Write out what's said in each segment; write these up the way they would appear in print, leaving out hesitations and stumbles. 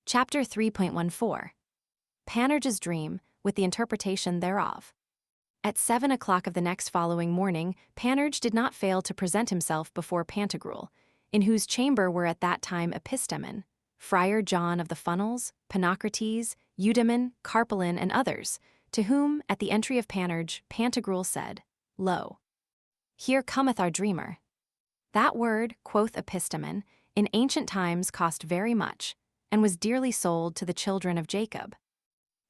Chapter 3.14. Panurge's Dream, with the interpretation thereof. At 7 o'clock of the next following morning, Panurge did not fail to present himself before Pantagruel, in whose chamber were at that time Epistemon, Friar John of the Funnels, Ponocrates, Eudaemon, Carpalin, and others, to whom, at the entry of Panurge, Pantagruel said, Lo! Here cometh our dreamer. That word, quoth Epistemon, in ancient times cost very much, and was dearly sold to the children of Jacob.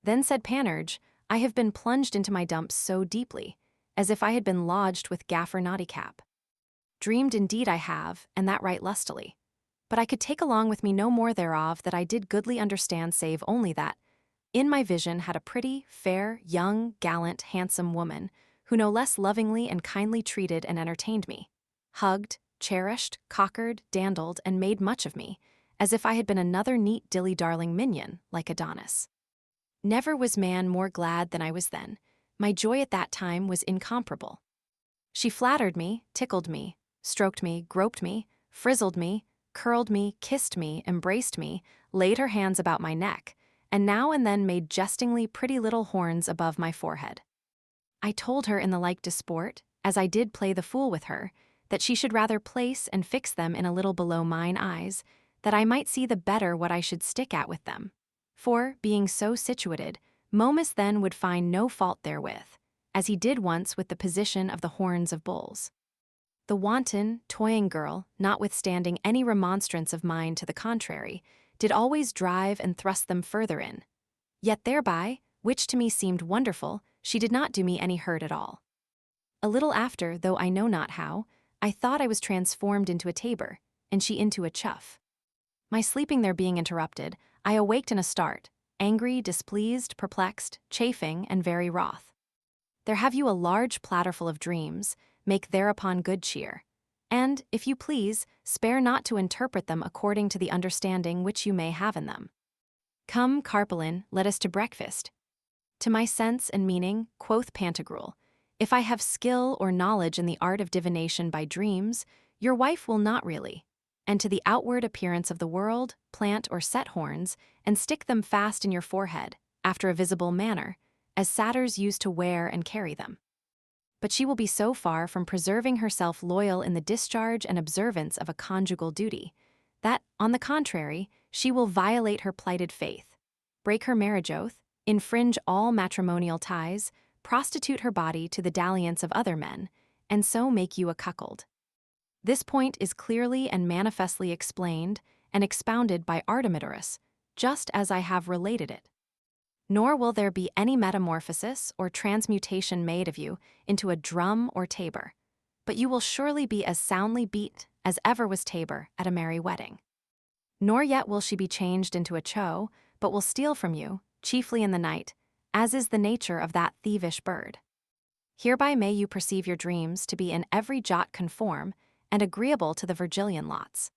Then said Panurge, I have been plunged into my dumps so deeply, as if I had been lodged with Gaffer Naughtycap. Dreamed indeed I have, and that right lustily. But I could take along with me no more thereof that I did goodly understand, save only that, in my vision had a pretty, fair, young, gallant, handsome woman, who no less lovingly and kindly treated and entertained me, hugged, cherished, cockered, dandled, and made much of me, as if I had been another neat dilly-darling minion, like Adonis. Never was man more glad than I was then. My joy at that time was incomparable. She flattered me, tickled me, stroked me, groped me, frizzled me, curled me, kissed me, embraced me, laid her hands about my neck, and now and then made jestingly pretty little horns above my forehead. I told her in the like disport, as I did play the fool with her, that she should rather place and fix them in a little below mine eyes, that I might see the better what I should stick at with them. For, being so situated, Momus then would find no fault therewith, as he did once with the position of the horns of bulls. The wanton, toying girl, notwithstanding any remonstrance of mine to the contrary, did always drive and thrust them further in. Yet thereby, which to me seemed wonderful, she did not do me any hurt at all. A little after, though I know not how, I thought I was transformed into a tabor, and she into a chough. My sleeping there being interrupted, I awaked in a start, angry, displeased, perplexed, chafing, and very wroth. There have you a large platter full of dreams, make thereupon good cheer, and, if you please, spare not to interpret them according to the understanding which you may have in them. Come, Carpalin, let us to breakfast. To my sense and meaning, quoth Pantagruel, if I have skill or knowledge in the art of divination by dreams, your wife will not really, and to the outward appearance of the world, plant or set horns, and stick them fast in your forehead, after a visible manner, as satyrs used to wear and carry them. But she will be so far from preserving herself loyal in the discharge and observance of a conjugal duty, that, on the contrary, she will violate her plighted faith, break her marriage oath, infringe all matrimonial ties, prostitute her body to the dalliance of other men, and so make you a cuckold. This point is clearly and manifestly explained and expounded by Artemidorus, just as I have related it. Nor will there be any metamorphosis or transmutation made of you into a drum or tabor, but you will surely be as soundly beat as ever was tabor at a merry wedding. Nor yet will she be changed into a cho, but will steal from you, chiefly in the night, as is the nature of that thievish bird. Hereby may you perceive your dreams to be in every jot conform, and agreeable to the Virgilian lots.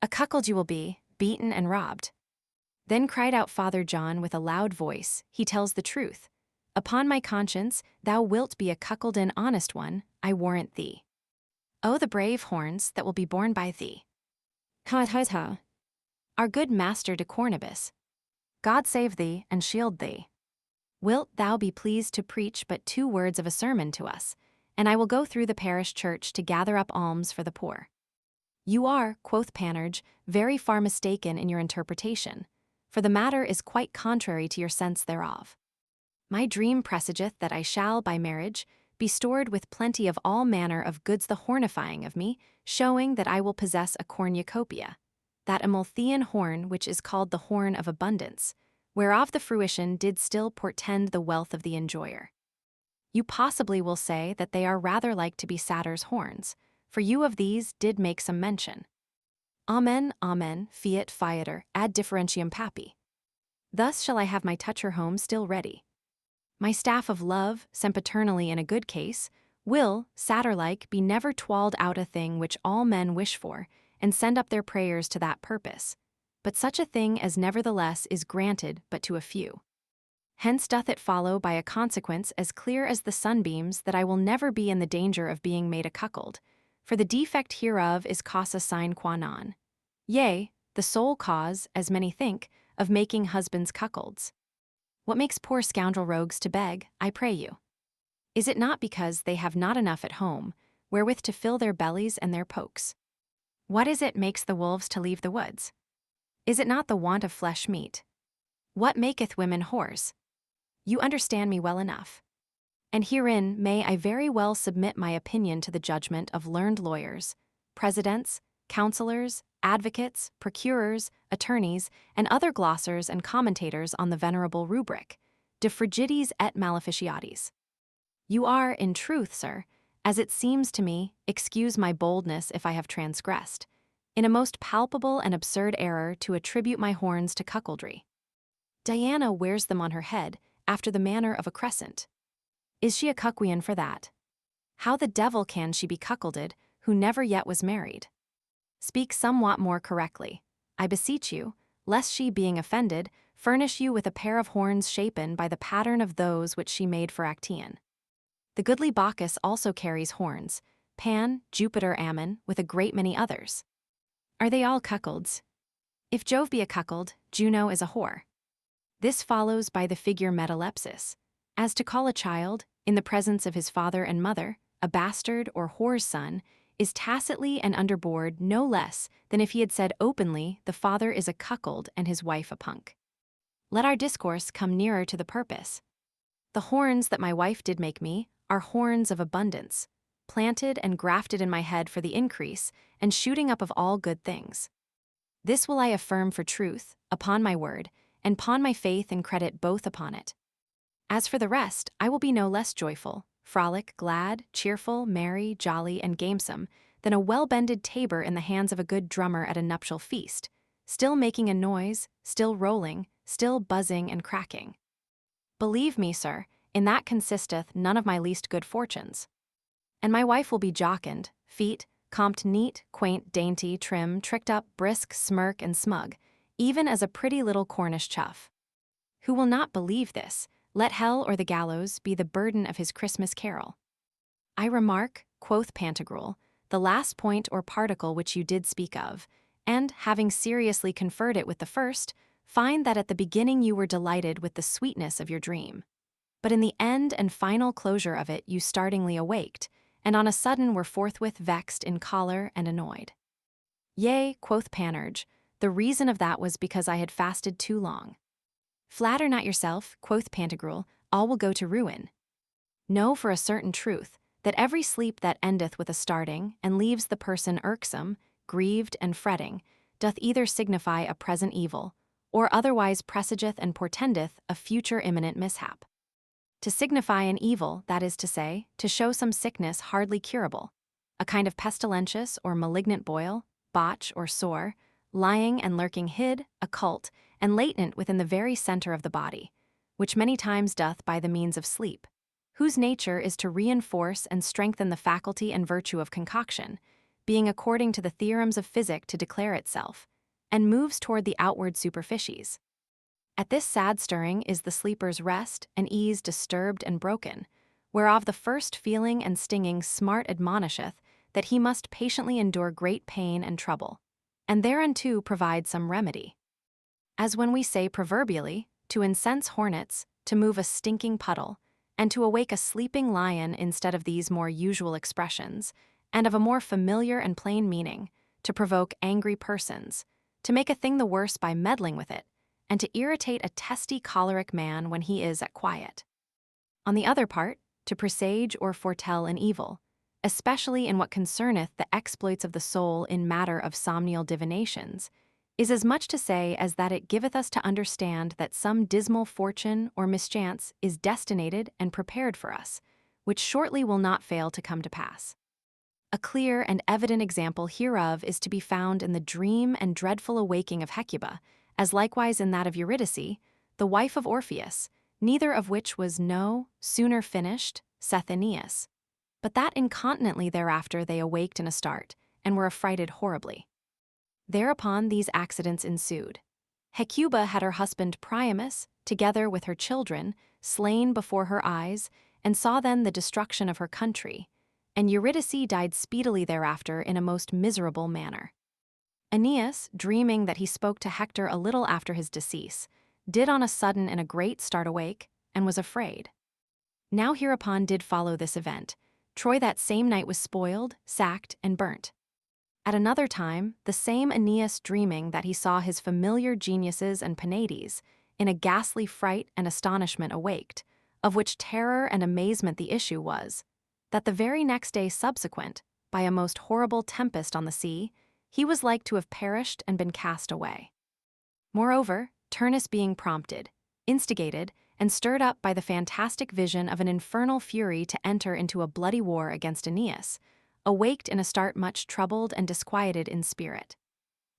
A cuckold you will be, beaten and robbed. Then cried out Father John with a loud voice, he tells the truth. Upon my conscience, thou wilt be a cuckold and honest one, I warrant thee. Oh, the brave horns that will be borne by thee. Ha ha ha. Our good master de Cornubus. God save thee and shield thee. Wilt thou be pleased to preach but 2 words of a sermon to us, and I will go through the parish church to gather up alms for the poor. You are, quoth Panurge, very far mistaken in your interpretation, for the matter is quite contrary to your sense thereof. My dream presageth that I shall, by marriage, be stored with plenty of all manner of goods, the hornifying of me, showing that I will possess a cornucopia, that Amalthean horn which is called the horn of abundance, whereof the fruition did still portend the wealth of the enjoyer. You possibly will say that they are rather like to be satyrs' horns, for you of these did make some mention. Amen, amen, fiat fiater, ad differentium papi. Thus shall I have my toucher home still ready. My staff of love, sempiternally in a good case, will, satyr-like, be never twalled out a thing which all men wish for, and send up their prayers to that purpose, but such a thing as nevertheless is granted but to a few. Hence doth it follow by a consequence as clear as the sunbeams that I will never be in the danger of being made a cuckold, for the defect hereof is causa sine qua non. Yea, the sole cause, as many think, of making husbands cuckolds. What makes poor scoundrel rogues to beg, I pray you? Is it not because they have not enough at home, wherewith to fill their bellies and their pokes? What is it makes the wolves to leave the woods? Is it not the want of flesh meat? What maketh women whores? You understand me well enough. And herein may I very well submit my opinion to the judgment of learned lawyers, presidents, counselors, advocates, procurers, attorneys, and other glossers and commentators on the venerable rubric, de frigidiis et maleficiatis. You are, in truth, sir, as it seems to me, excuse my boldness if I have transgressed, in a most palpable and absurd error to attribute my horns to cuckoldry. Diana wears them on her head, after the manner of a crescent. Is she a cuckoian for that? How the devil can she be cuckolded, who never yet was married? Speak somewhat more correctly, I beseech you, lest she, being offended, furnish you with a pair of horns shapen by the pattern of those which she made for Actaeon. The goodly Bacchus also carries horns, Pan, Jupiter, Ammon, with a great many others. Are they all cuckolds? If Jove be a cuckold, Juno is a whore. This follows by the figure metalepsis, as to call a child, in the presence of his father and mother, a bastard or whore's son, is tacitly and under board no less than if he had said openly the father is a cuckold and his wife a punk. Let our discourse come nearer to the purpose. The horns that my wife did make me are horns of abundance, planted and grafted in my head for the increase and shooting up of all good things. This will I affirm for truth, upon my word, and pawn my faith and credit both upon it. As for the rest, I will be no less joyful, frolic, glad, cheerful, merry, jolly, and gamesome than a well-bended tabor in the hands of a good drummer at a nuptial feast, still making a noise, still rolling, still buzzing and cracking. Believe me, sir, in that consisteth none of my least good fortunes. And my wife will be jocund, feat, comped neat, quaint, dainty, trim, tricked up, brisk, smirk, and smug, even as a pretty little Cornish chuff. Who will not believe this, let hell or the gallows be the burden of his Christmas carol. I remark, quoth Pantagruel, the last point or particle which you did speak of, and, having seriously conferred it with the first, find that at the beginning you were delighted with the sweetness of your dream. But in the end and final closure of it you startlingly awaked, and on a sudden were forthwith vexed in choler and annoyed. Yea, quoth Panurge, the reason of that was because I had fasted too long. Flatter not yourself, quoth Pantagruel, all will go to ruin. Know for a certain truth, that every sleep that endeth with a starting, and leaves the person irksome, grieved, and fretting, doth either signify a present evil, or otherwise presageth and portendeth a future imminent mishap. To signify an evil, that is to say, to show some sickness hardly curable, a kind of pestilentious or malignant boil, botch or sore, lying and lurking hid, occult, and latent within the very center of the body, which many times doth by the means of sleep, whose nature is to reinforce and strengthen the faculty and virtue of concoction, being according to the theorems of physic to declare itself, and moves toward the outward superficies. At this sad stirring is the sleeper's rest and ease disturbed and broken, whereof the first feeling and stinging smart admonisheth that he must patiently endure great pain and trouble, and thereunto provide some remedy. As when we say proverbially, to incense hornets, to move a stinking puddle, and to awake a sleeping lion instead of these more usual expressions, and of a more familiar and plain meaning, to provoke angry persons, to make a thing the worse by meddling with it, and to irritate a testy choleric man when he is at quiet. On the other part, to presage or foretell an evil, especially in what concerneth the exploits of the soul in matter of somnial divinations, is as much to say as that it giveth us to understand that some dismal fortune or mischance is destinated and prepared for us, which shortly will not fail to come to pass. A clear and evident example hereof is to be found in the dream and dreadful awaking of Hecuba, as likewise in that of Eurydice, the wife of Orpheus, neither of which was no sooner finished, saith Aeneas, but that incontinently thereafter they awaked in a start, and were affrighted horribly. Thereupon these accidents ensued. Hecuba had her husband Priamus, together with her children, slain before her eyes, and saw then the destruction of her country, and Eurydice died speedily thereafter in a most miserable manner. Aeneas, dreaming that he spoke to Hector a little after his decease, did on a sudden in a great start awake, and was afraid. Now hereupon did follow this event. Troy that same night was spoiled, sacked, and burnt. At another time, the same Aeneas dreaming that he saw his familiar geniuses and Penates, in a ghastly fright and astonishment awaked, of which terror and amazement the issue was, that the very next day subsequent, by a most horrible tempest on the sea, he was like to have perished and been cast away. Moreover, Turnus being prompted, instigated, and stirred up by the fantastic vision of an infernal fury to enter into a bloody war against Aeneas, awaked in a start much troubled and disquieted in spirit.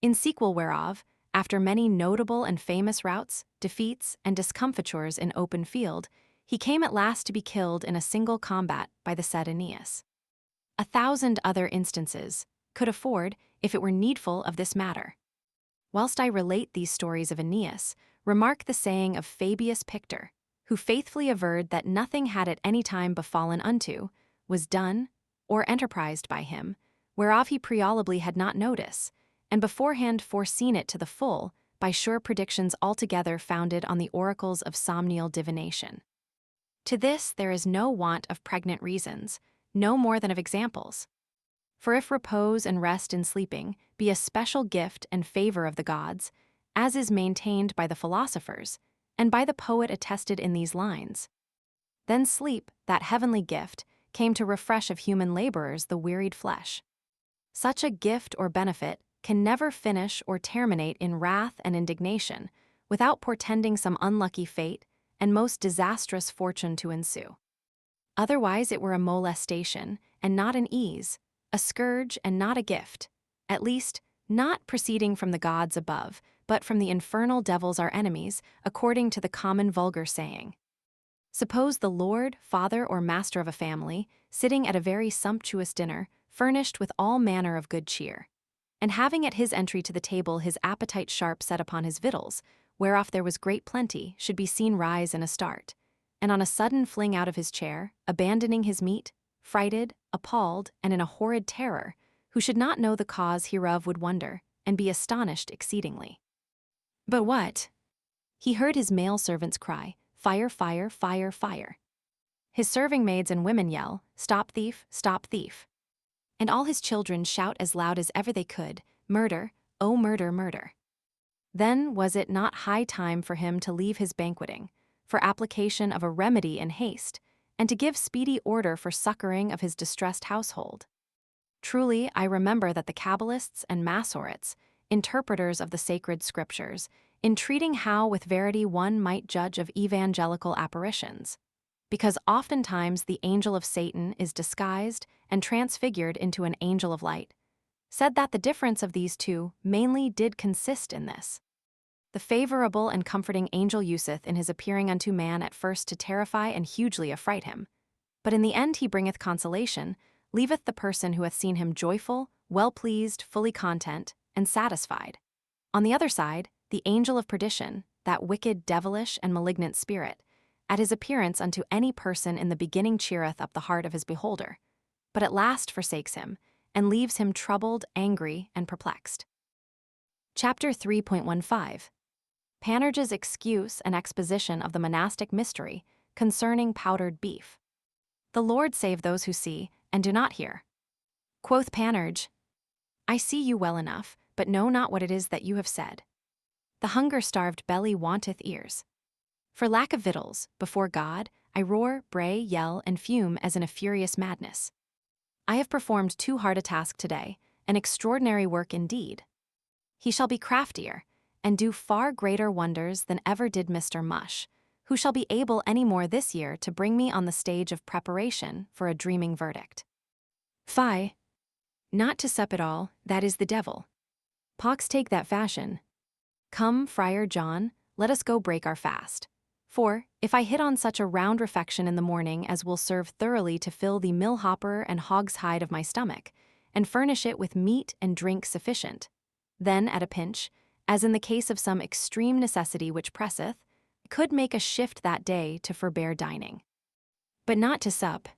In sequel whereof, after many notable and famous routs, defeats, and discomfitures in open field, he came at last to be killed in a single combat by the said Aeneas. 1,000 other instances could afford, if it were needful of this matter. Whilst I relate these stories of Aeneas, remark the saying of Fabius Pictor, who faithfully averred that nothing had at any time befallen unto, was done, or enterprised by him, whereof he prealably had not notice, and beforehand foreseen it to the full, by sure predictions altogether founded on the oracles of somnial divination. To this there is no want of pregnant reasons, no more than of examples. For if repose and rest in sleeping be a special gift and favor of the gods, as is maintained by the philosophers, and by the poet attested in these lines, then sleep, that heavenly gift, came to refresh of human laborers the wearied flesh. Such a gift or benefit can never finish or terminate in wrath and indignation, without portending some unlucky fate and most disastrous fortune to ensue. Otherwise it were a molestation, and not an ease, a scourge and not a gift, at least, not proceeding from the gods above, but from the infernal devils our enemies, according to the common vulgar saying. Suppose the lord, father, or master of a family, sitting at a very sumptuous dinner, furnished with all manner of good cheer, and having at his entry to the table his appetite sharp set upon his victuals, whereof there was great plenty, should be seen rise in a start, and on a sudden fling out of his chair, abandoning his meat, frighted, appalled, and in a horrid terror, who should not know the cause hereof would wonder, and be astonished exceedingly. But what? He heard his male servants cry, "Fire, fire, fire, fire." His serving maids and women yell, "Stop thief, stop thief." And all his children shout as loud as ever they could, "Murder, oh murder, murder." Then was it not high time for him to leave his banqueting, for application of a remedy in haste, and to give speedy order for succoring of his distressed household? Truly, I remember that the Kabbalists and Masoretes, interpreters of the sacred scriptures, entreating how with verity one might judge of evangelical apparitions, because oftentimes the angel of Satan is disguised and transfigured into an angel of light, said that the difference of these two mainly did consist in this. The favorable and comforting angel useth in his appearing unto man at first to terrify and hugely affright him, but in the end he bringeth consolation, leaveth the person who hath seen him joyful, well-pleased, fully content, and satisfied. On the other side, the angel of perdition, that wicked, devilish, and malignant spirit, at his appearance unto any person in the beginning cheereth up the heart of his beholder, but at last forsakes him, and leaves him troubled, angry, and perplexed. Chapter 3.15 Panurge's excuse and exposition of the monastic mystery concerning powdered beef. The Lord save those who see, and do not hear. Quoth Panurge, I see you well enough, but know not what it is that you have said. The hunger-starved belly wanteth ears. For lack of victuals, before God, I roar, bray, yell, and fume as in a furious madness. I have performed too hard a task today, an extraordinary work indeed. He shall be craftier, and do far greater wonders than ever did Mr. Mush, who shall be able any more this year to bring me on the stage of preparation for a dreaming verdict. Fie! Not to sup at all, that is the devil. Pox take that fashion. Come, Friar John, let us go break our fast. For, if I hit on such a round refection in the morning as will serve thoroughly to fill the mill-hopper and hog's hide of my stomach, and furnish it with meat and drink sufficient, then, at a pinch, as in the case of some extreme necessity which presseth, could make a shift that day to forbear dining. But not to sup.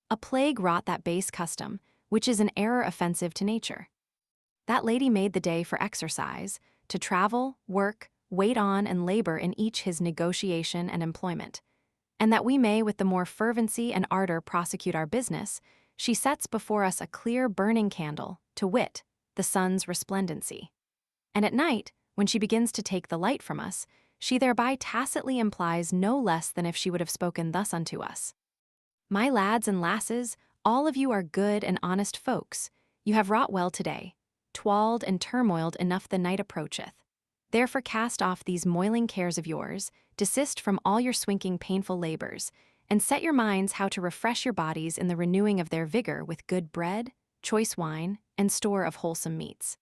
A plague wrought that base custom, which is an error offensive to nature. That lady made the day for exercise, to travel, work, wait on, and labor in each his negotiation and employment. And that we may with the more fervency and ardor prosecute our business, she sets before us a clear burning candle, to wit, the sun's resplendency. And at night, when she begins to take the light from us, she thereby tacitly implies no less than if she would have spoken thus unto us: My lads and lasses, all of you are good and honest folks. You have wrought well today. Twalled and turmoiled enough the night approacheth. Therefore cast off these moiling cares of yours, desist from all your swinking painful labors, and set your minds how to refresh your bodies in the renewing of their vigor with good bread, choice wine, and store of wholesome meats.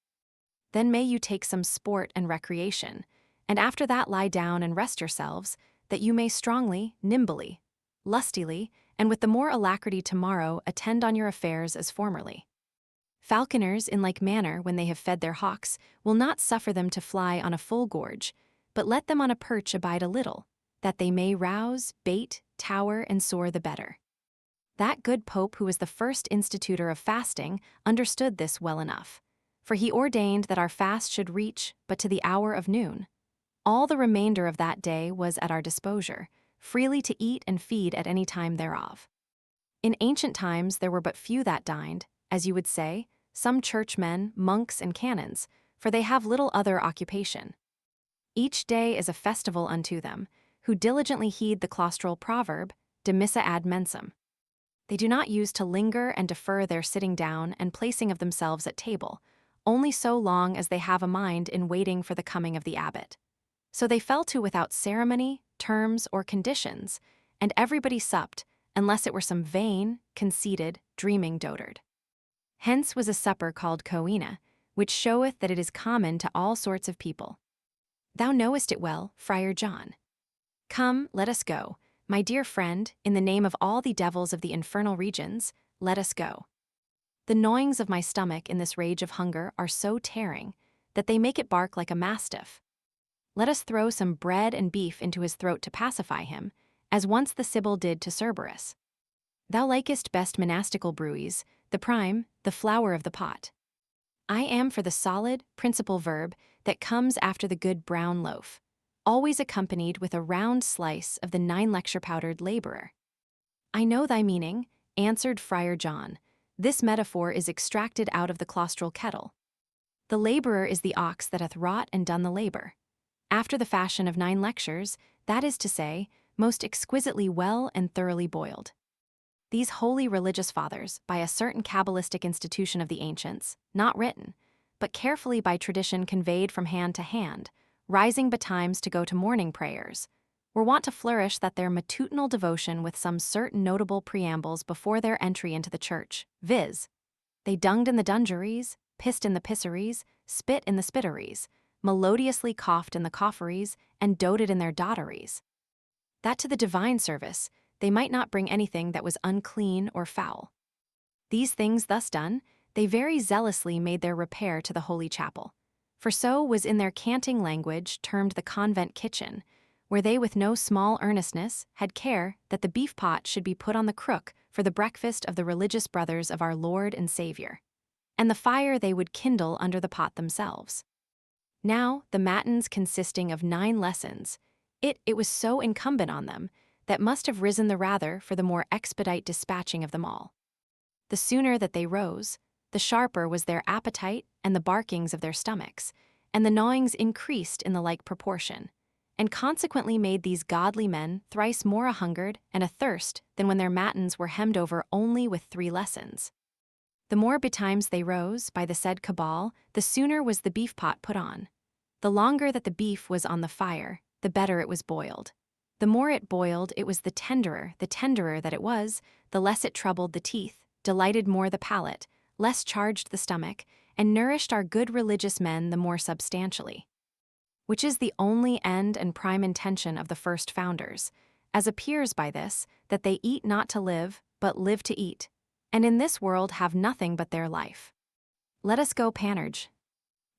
Then may you take some sport and recreation, and after that lie down and rest yourselves, that you may strongly, nimbly, lustily, and with the more alacrity tomorrow attend on your affairs as formerly. Falconers, in like manner, when they have fed their hawks, will not suffer them to fly on a full gorge, but let them on a perch abide a little, that they may rouse, bait, tower, and soar the better. That good Pope, who was the first institutor of fasting, understood this well enough, for he ordained that our fast should reach but to the hour of noon. All the remainder of that day was at our disposure, freely to eat and feed at any time thereof. In ancient times there were but few that dined, as you would say, some churchmen, monks, and canons, for they have little other occupation. Each day is a festival unto them, who diligently heed the claustral proverb, demissa ad mensum. They do not use to linger and defer their sitting down and placing of themselves at table, only so long as they have a mind in waiting for the coming of the abbot. So they fell to without ceremony, terms, or conditions, and everybody supped, unless it were some vain, conceited, dreaming dotard. Hence was a supper called coena, which showeth that it is common to all sorts of people. Thou knowest it well, Friar John. Come, let us go, my dear friend, in the name of all the devils of the infernal regions, let us go. The gnawings of my stomach in this rage of hunger are so tearing, that they make it bark like a mastiff. Let us throw some bread and beef into his throat to pacify him, as once the Sibyl did to Cerberus. Thou likest best monastical brewies, the prime, the flower of the pot. I am for the solid, principal verb that comes after the good brown loaf, always accompanied with a round slice of the 9-lecture-powdered laborer. I know thy meaning, answered Friar John. This metaphor is extracted out of the claustral kettle. The laborer is the ox that hath wrought and done the labor. After the fashion of 9 lectures, that is to say, most exquisitely well and thoroughly boiled. These holy religious fathers, by a certain Kabbalistic institution of the ancients, not written, but carefully by tradition conveyed from hand to hand, rising betimes to go to morning prayers, were wont to flourish that their matutinal devotion with some certain notable preambles before their entry into the church, viz., they dunged in the dungeries, pissed in the pisseries, spit in the spitteries, melodiously coughed in the cougheries, and doted in their dotteries. That to the divine service they might not bring anything that was unclean or foul. These things thus done, they very zealously made their repair to the holy chapel, for so was in their canting language termed the convent kitchen, where they with no small earnestness had care that the beef pot should be put on the crook for the breakfast of the religious brothers of our Lord and Saviour, and the fire they would kindle under the pot themselves. Now, the matins consisting of 9 lessons, it was so incumbent on them that must have risen the rather for the more expedite dispatching of them all. The sooner that they rose, the sharper was their appetite and the barkings of their stomachs, and the gnawings increased in the like proportion, and consequently made these godly men thrice more a-hungered and athirst than when their matins were hemmed over only with 3 lessons. The more betimes they rose, by the said cabal, the sooner was the beef pot put on. The longer that the beef was on the fire, the better it was boiled. The more it boiled, it was the tenderer that it was, the less it troubled the teeth, delighted more the palate, less charged the stomach, and nourished our good religious men the more substantially. Which is the only end and prime intention of the first founders, as appears by this, that they eat not to live, but live to eat, and in this world have nothing but their life. Let us go, Panurge.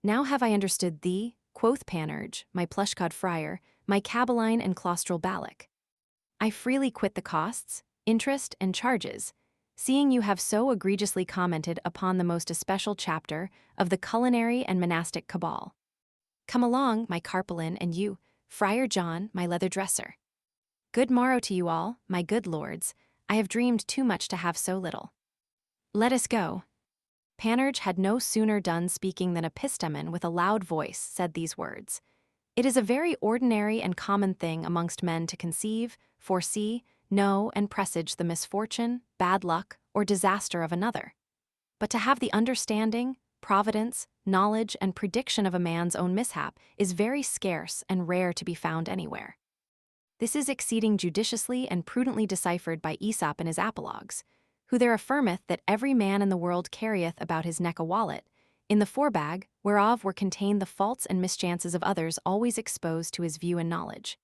Now have I understood thee, quoth Panurge, my plush-cod friar, my cabeline and claustral ballack. I freely quit the costs, interest, and charges, seeing you have so egregiously commented upon the most especial chapter of the culinary and monastic cabal. Come along, my Carpelin, and you, Friar John, my leather dresser. Good morrow to you all, my good lords. I have dreamed too much to have so little. Let us go. Panurge had no sooner done speaking than Epistemon with a loud voice said these words. It is a very ordinary and common thing amongst men to conceive, foresee, know, and presage the misfortune, bad luck, or disaster of another. But to have the understanding, providence, knowledge, and prediction of a man's own mishap is very scarce and rare to be found anywhere. This is exceeding judiciously and prudently deciphered by Aesop in his Apologues, who there affirmeth that every man in the world carrieth about his neck a wallet, in the forebag, whereof were contained the faults and mischances of others always exposed to his view and knowledge.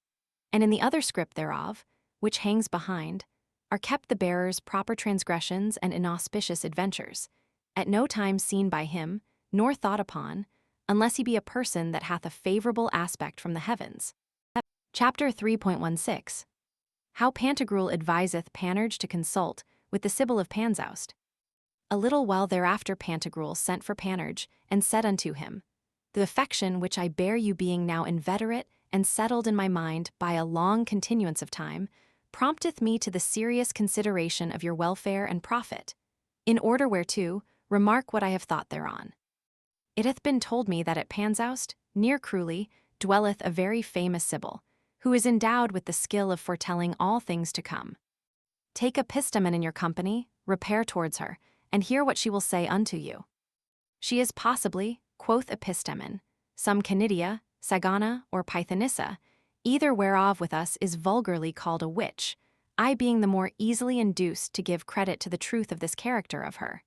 And in the other script thereof, which hangs behind, are kept the bearer's proper transgressions and inauspicious adventures, at no time seen by him, nor thought upon, unless he be a person that hath a favorable aspect from the heavens. Chapter 3.16. How Pantagruel adviseth Panurge to consult with the Sibyl of Panzoust. A little while thereafter Pantagruel sent for Panurge, and said unto him, The affection which I bear you being now inveterate and settled in my mind by a long continuance of time, prompteth me to the serious consideration of your welfare and profit. In order whereto, remark what I have thought thereon. It hath been told me that at Panzoust, near Crewley, dwelleth a very famous Sibyl, who is endowed with the skill of foretelling all things to come. Take Epistemon in your company, repair towards her, and hear what she will say unto you. She is possibly, quoth Epistemon, some Canidia, Sagana, or Pythonissa, either whereof with us is vulgarly called a witch, I being the more easily induced to give credit to the truth of this character of her,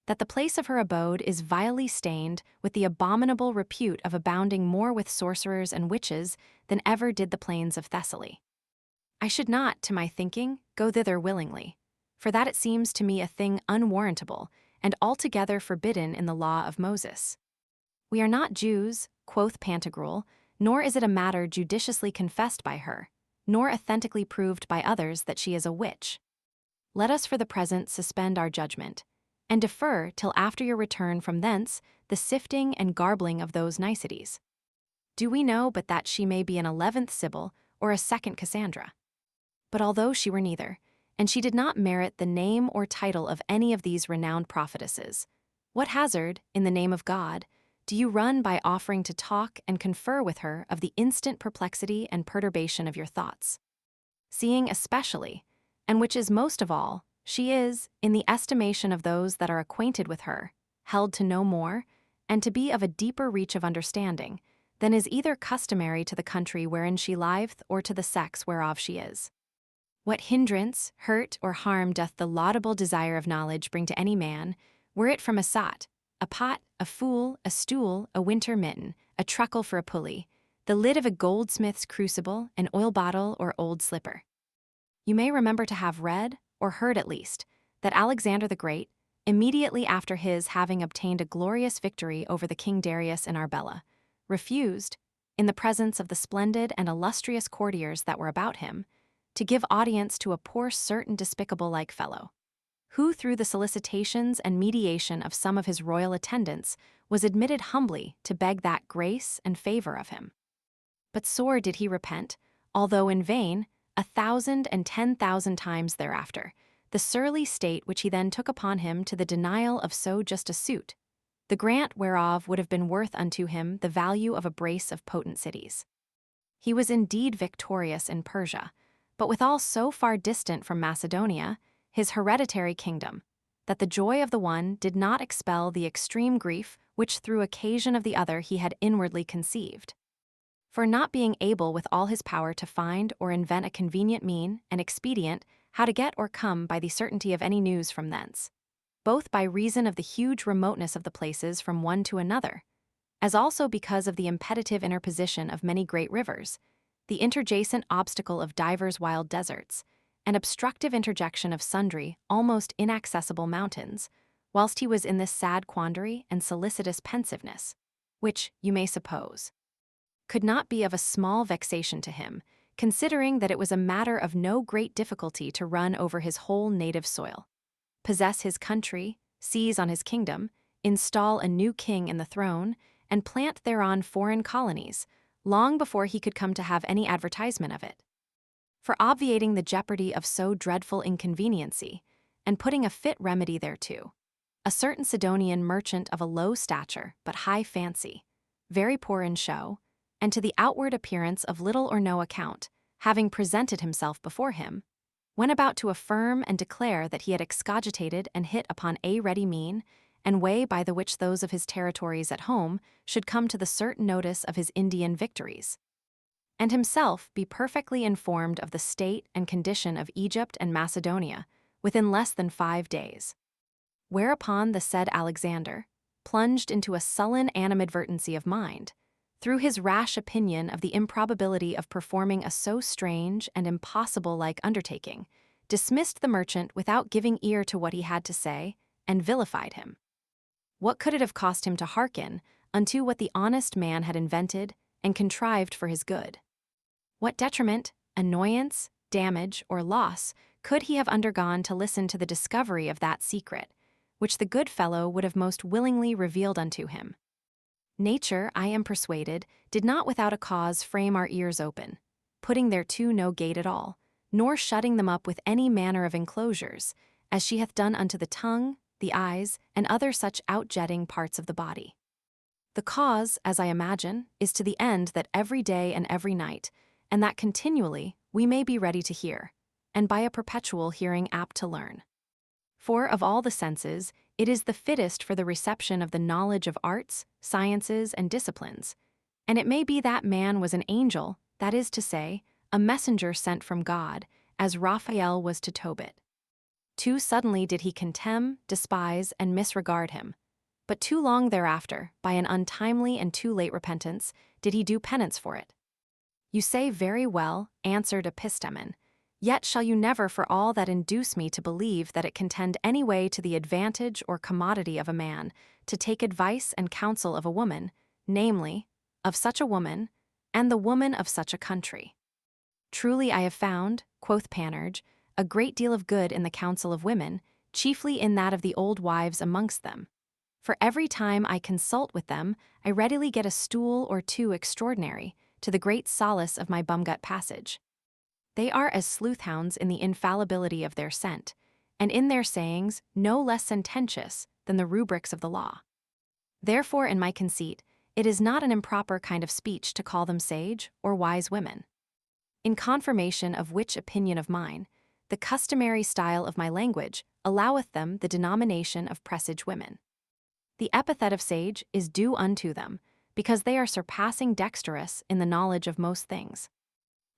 that the place of her abode is vilely stained with the abominable repute of abounding more with sorcerers and witches than ever did the plains of Thessaly. I should not, to my thinking, go thither willingly, for that it seems to me a thing unwarrantable, and altogether forbidden in the law of Moses. We are not Jews, quoth Pantagruel, nor is it a matter judiciously confessed by her, nor authentically proved by others that she is a witch. Let us for the present suspend our judgment, and defer till after your return from thence the sifting and garbling of those niceties. Do we know but that she may be an 11th Sibyl or a second Cassandra? But although she were neither, and she did not merit the name or title of any of these renowned prophetesses, what hazard, in the name of God, do you run by offering to talk and confer with her of the instant perplexity and perturbation of your thoughts? Seeing especially, and which is most of all, she is, in the estimation of those that are acquainted with her, held to know more, and to be of a deeper reach of understanding, than is either customary to the country wherein she liveth or to the sex whereof she is. What hindrance, hurt, or harm doth the laudable desire of knowledge bring to any man, were it from a sot, a pot, a fool, a stool, a winter mitten, a truckle for a pulley, the lid of a goldsmith's crucible, an oil bottle, or old slipper? You may remember to have read, or heard at least, that Alexander the Great, immediately after his having obtained a glorious victory over the King Darius in Arbela, refused, in the presence of the splendid and illustrious courtiers that were about him, to give audience to a poor certain despicable-like fellow, who through the solicitations and mediation of some of his royal attendants was admitted humbly to beg that grace and favor of him. But sore did he repent, although in vain, 1,010,000 times thereafter, the surly state which he then took upon him to the denial of so just a suit, the grant whereof would have been worth unto him the value of a brace of potent cities. He was indeed victorious in Persia, but withal so far distant from Macedonia, his hereditary kingdom, that the joy of the one did not expel the extreme grief which through occasion of the other he had inwardly conceived. For not being able with all his power to find or invent a convenient mean and expedient how to get or come by the certainty of any news from thence, both by reason of the huge remoteness of the places from one to another, as also because of the impetitive interposition of many great rivers, the interjacent obstacle of divers wild deserts, and obstructive interjection of sundry almost inaccessible mountains, whilst he was in this sad quandary and solicitous pensiveness, which, you may suppose, could not be of a small vexation to him, considering that it was a matter of no great difficulty to run over his whole native soil. possess his country, seize on his kingdom, install a new king in the throne, and plant thereon foreign colonies, long before he could come to have any advertisement of it. For obviating the jeopardy of so dreadful inconveniency, and putting a fit remedy thereto, a certain Sidonian merchant of a low stature but high fancy, very poor in show, and to the outward appearance of little or no account, having presented himself before him, went about to affirm and declare that he had excogitated and hit upon a ready mean, and way by the which those of his territories at home should come to the certain notice of his Indian victories, and himself be perfectly informed of the state and condition of Egypt and Macedonia within less than 5 days. Whereupon the said Alexander, plunged into a sullen animadvertency of mind, through his rash opinion of the improbability of performing a so strange and impossible-like undertaking, dismissed the merchant without giving ear to what he had to say, and vilified him. What could it have cost him to hearken unto what the honest man had invented and contrived for his good? What detriment, annoyance, damage, or loss could he have undergone to listen to the discovery of that secret, which the good fellow would have most willingly revealed unto him? Nature, I am persuaded, did not without a cause frame our ears open, putting thereto no gate at all, nor shutting them up with any manner of enclosures, as she hath done unto the tongue, the eyes, and other such outjetting parts of the body. The cause, as I imagine, is to the end that every day and every night, and that continually, we may be ready to hear, and by a perpetual hearing apt to learn. For of all the senses, it is the fittest for the reception of the knowledge of arts, sciences, and disciplines, and it may be that man was an angel, that is to say, a messenger sent from God, as Raphael was to Tobit. Too suddenly did he contemn, despise, and misregard him, but too long thereafter, by an untimely and too late repentance, did he do penance for it. You say very well, answered Epistemon, yet shall you never for all that induce me to believe that it can tend any way to the advantage or commodity of a man to take advice and counsel of a woman, namely, of such a woman, and the woman of such a country. Truly I have found, quoth Panurge, a great deal of good in the counsel of women, chiefly in that of the old wives amongst them. For every time I consult with them, I readily get a stool or two extraordinary, to the great solace of my bumgut passage. They are as sleuth-hounds in the infallibility of their scent, and in their sayings no less sententious than the rubrics of the law. Therefore, in my conceit, it is not an improper kind of speech to call them sage or wise women. In confirmation of which opinion of mine, the customary style of my language alloweth them the denomination of presage women. The epithet of sage is due unto them, because they are surpassing dexterous in the knowledge of most things.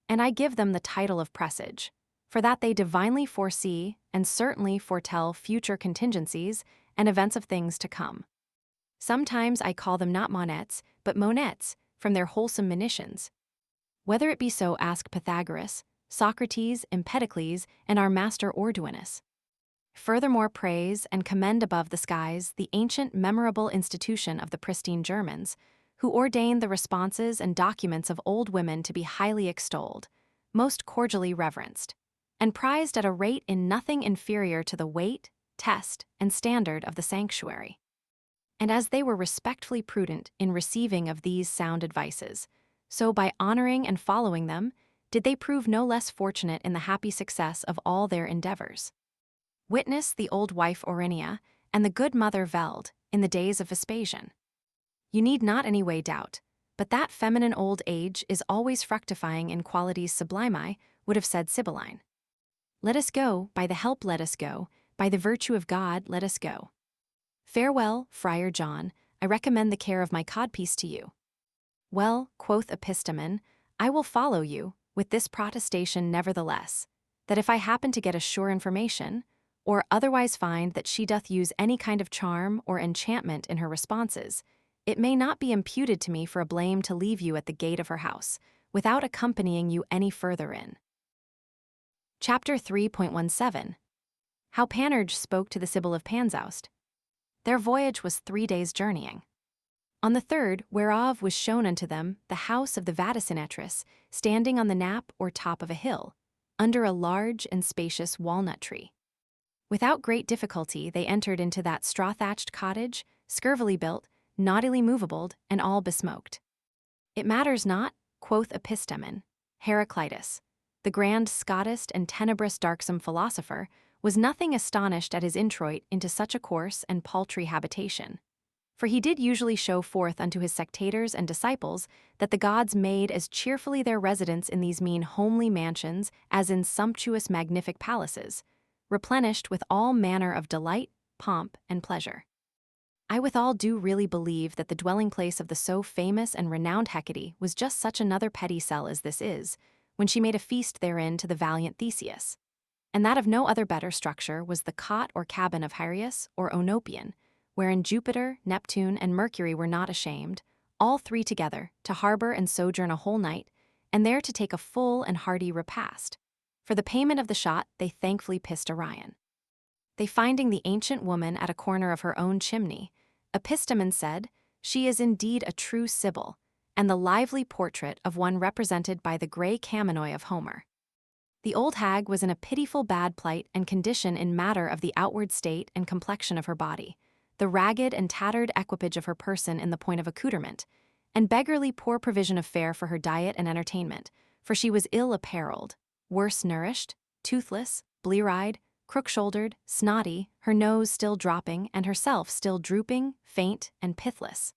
And I give them the title of presage, for that they divinely foresee and certainly foretell future contingencies and events of things to come. Sometimes I call them not monettes, but monettes, from their wholesome monitions. Whether it be so, ask Pythagoras, Socrates, Empedocles, and our master Arduinus. Furthermore, praise and commend above the skies the ancient memorable institution of the pristine Germans, who ordained the responses and documents of old women to be highly extolled, most cordially reverenced, and prized at a rate in nothing inferior to the weight, test, and standard of the sanctuary. And as they were respectfully prudent in receiving of these sound advices, so by honoring and following them, did they prove no less fortunate in the happy success of all their endeavors. Witness the old wife Orinia and the good mother Veld in the days of Vespasian. You need not any way doubt, but that feminine old age is always fructifying in qualities sublimi, would have said Sibylline. Let us go, by the help let us go, by the virtue of God let us go. Farewell, Friar John, I recommend the care of my codpiece to you. Well, quoth Epistemon, I will follow you, with this protestation nevertheless, that if I happen to get a sure information, or otherwise find that she doth use any kind of charm or enchantment in her responses, it may not be imputed to me for a blame to leave you at the gate of her house, without accompanying you any further in. Chapter 3.17 How Panurge spoke to the Sibyl of Panzoust. Their voyage was 3 days' journeying. On the third, whereof was shown unto them the house of the vaticinettress, standing on the nap or top of a hill, under a large and spacious walnut tree. Without great difficulty they entered into that straw-thatched cottage, scurvily built, naughtily movable, and all besmoked. It matters not, quoth Epistemon. Heraclitus, the grand Scotist and tenebrous darksome philosopher, was nothing astonished at his introit into such a coarse and paltry habitation. For he did usually show forth unto his sectators and disciples that the gods made as cheerfully their residence in these mean homely mansions as in sumptuous magnific palaces, replenished with all manner of delight, pomp, and pleasure. I withal do really believe that the dwelling place of the so famous and renowned Hecate was just such another petty cell as this is, when she made a feast therein to the valiant Theseus. And that of no other better structure was the cot or cabin of Hyrieus or Oenopion, wherein Jupiter, Neptune, and Mercury were not ashamed, all three together, to harbor and sojourn a whole night, and there to take a full and hearty repast. For the payment of the shot they thankfully pissed Orion. They finding the ancient woman at a corner of her own chimney, Epistemon said, she is indeed a true Sibyl, and the lively portrait of one represented by the grey Kamennoi of Homer. The old hag was in a pitiful bad plight and condition in matter of the outward state and complexion of her body, the ragged and tattered equipage of her person in the point of accoutrement, and beggarly poor provision of fare for her diet and entertainment, for she was ill apparelled, worse nourished, toothless, blear-eyed, crook-shouldered, snotty, her nose still dropping, and herself still drooping, faint, and pithless.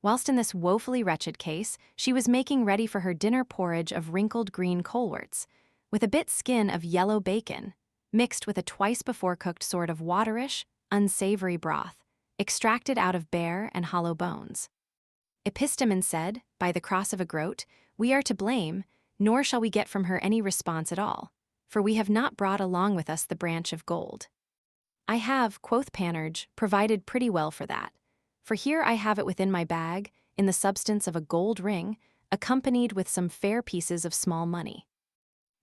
Whilst in this woefully wretched case, she was making ready for her dinner porridge of wrinkled green coleworts, with a bit skin of yellow bacon, mixed with a twice-before-cooked sort of waterish, unsavory broth, extracted out of bare and hollow bones. Epistemon said, by the cross of a groat, we are to blame, nor shall we get from her any response at all, for we have not brought along with us the branch of gold. I have, quoth Panurge, provided pretty well for that, for here I have it within my bag, in the substance of a gold ring, accompanied with some fair pieces of small money.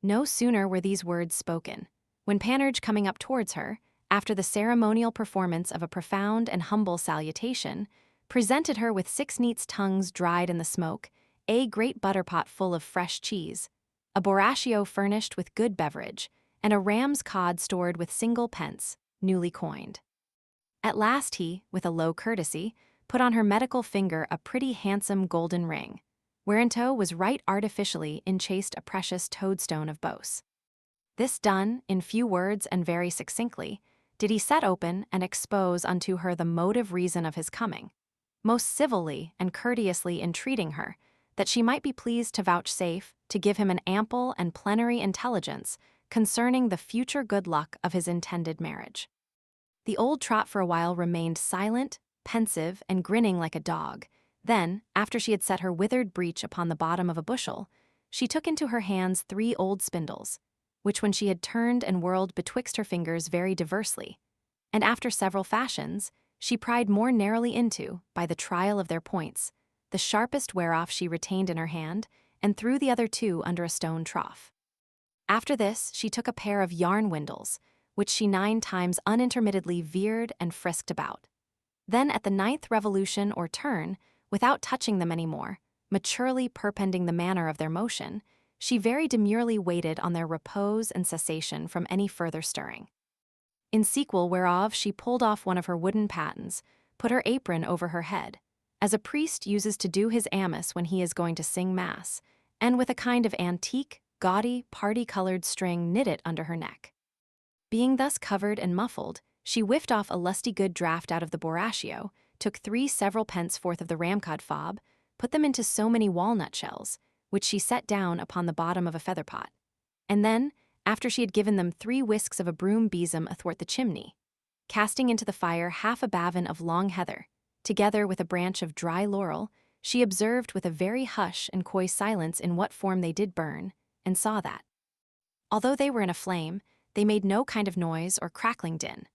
No sooner were these words spoken, when Panurge coming up towards her, after the ceremonial performance of a profound and humble salutation, presented her with 6 neats' tongues dried in the smoke, a great butterpot full of fresh cheese, a borachio furnished with good beverage, and a ram's cod stored with single pence, newly coined. At last he, with a low courtesy, put on her medical finger a pretty handsome golden ring, whereinto was right artificially enchased a precious toadstone of Bos. This done, in few words and very succinctly, did he set open and expose unto her the motive reason of his coming, most civilly and courteously entreating her, that she might be pleased to vouchsafe to give him an ample and plenary intelligence concerning the future good luck of his intended marriage. The old trot for a while remained silent, pensive, and grinning like a dog. Then, after she had set her withered breech upon the bottom of a bushel, she took into her hands 3 old spindles, which when she had turned and whirled betwixt her fingers very diversely, and after several fashions, she pried more narrowly into, by the trial of their points, the sharpest whereof she retained in her hand, and threw the other 2 under a stone trough. After this she took a pair of yarn windles, which she 9 times unintermittedly veered and frisked about. Then at the 9th revolution or turn, without touching them any more, maturely perpending the manner of their motion, she very demurely waited on their repose and cessation from any further stirring. In sequel whereof she pulled off one of her wooden pattens, put her apron over her head, as a priest uses to do his amice when he is going to sing mass, and with a kind of antique, gaudy, party-colored string knit it under her neck. Being thus covered and muffled, she whiffed off a lusty good draught out of the borachio, took 3 several pence forth of the ramcod fob, put them into so many walnut shells, which she set down upon the bottom of a feather pot, and then, after she had given them 3 whisks of a broom besom athwart the chimney, casting into the fire half a bavin of long heather, together with a branch of dry laurel, she observed with a very hush and coy silence in what form they did burn, and saw that, although they were in a flame, they made no kind of noise or crackling din.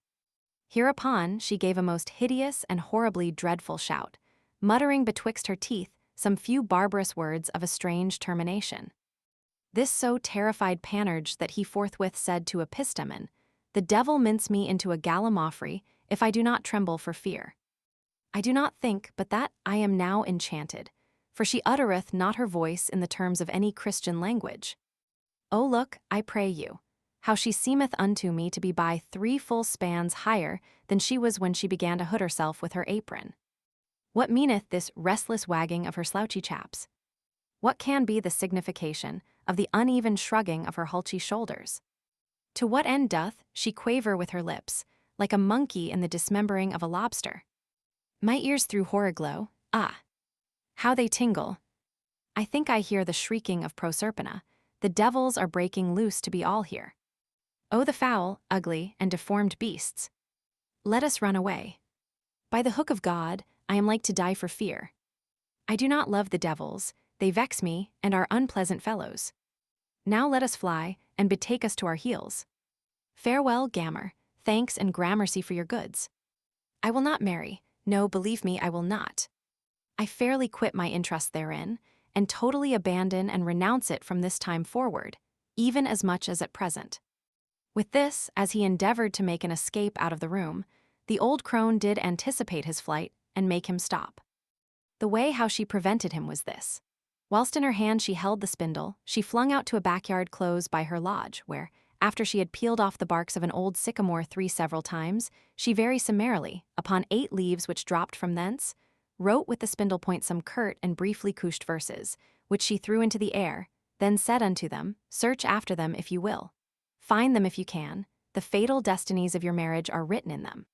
Hereupon she gave a most hideous and horribly dreadful shout, muttering betwixt her teeth some few barbarous words of a strange termination. This so terrified Panurge that he forthwith said to Epistemon, "The devil mince me into a gallimaufry if I do not tremble for fear. I do not think but that I am now enchanted, for she uttereth not her voice in the terms of any Christian language. Oh look, I pray you, how she seemeth unto me to be by 3 full spans higher than she was when she began to hood herself with her apron. What meaneth this restless wagging of her slouchy chaps? What can be the signification of the uneven shrugging of her hulchy shoulders? To what end doth she quaver with her lips, like a monkey in the dismembering of a lobster? My ears through horror glow, ah! How they tingle! I think I hear the shrieking of Proserpina. The devils are breaking loose to be all here. Oh, the foul, ugly, and deformed beasts! Let us run away. By the hook of God, I am like to die for fear. I do not love the devils, they vex me and are unpleasant fellows. Now let us fly, and betake us to our heels. Farewell, Gammer, thanks and gramercy for your goods. I will not marry, no, believe me, I will not. I fairly quit my interest therein, and totally abandon and renounce it from this time forward, even as much as at present. With this, as he endeavored to make an escape out of the room, the old crone did anticipate his flight and make him stop. The way how she prevented him was this. Whilst in her hand she held the spindle, she flung out to a backyard close by her lodge, where, after she had peeled off the barks of an old sycamore 3 several times, she very summarily, upon 8 leaves which dropped from thence, wrote with the spindle point some curt and briefly couched verses, which she threw into the air, then said unto them, Search after them if you will. Find them if you can, the fatal destinies of your marriage are written in them.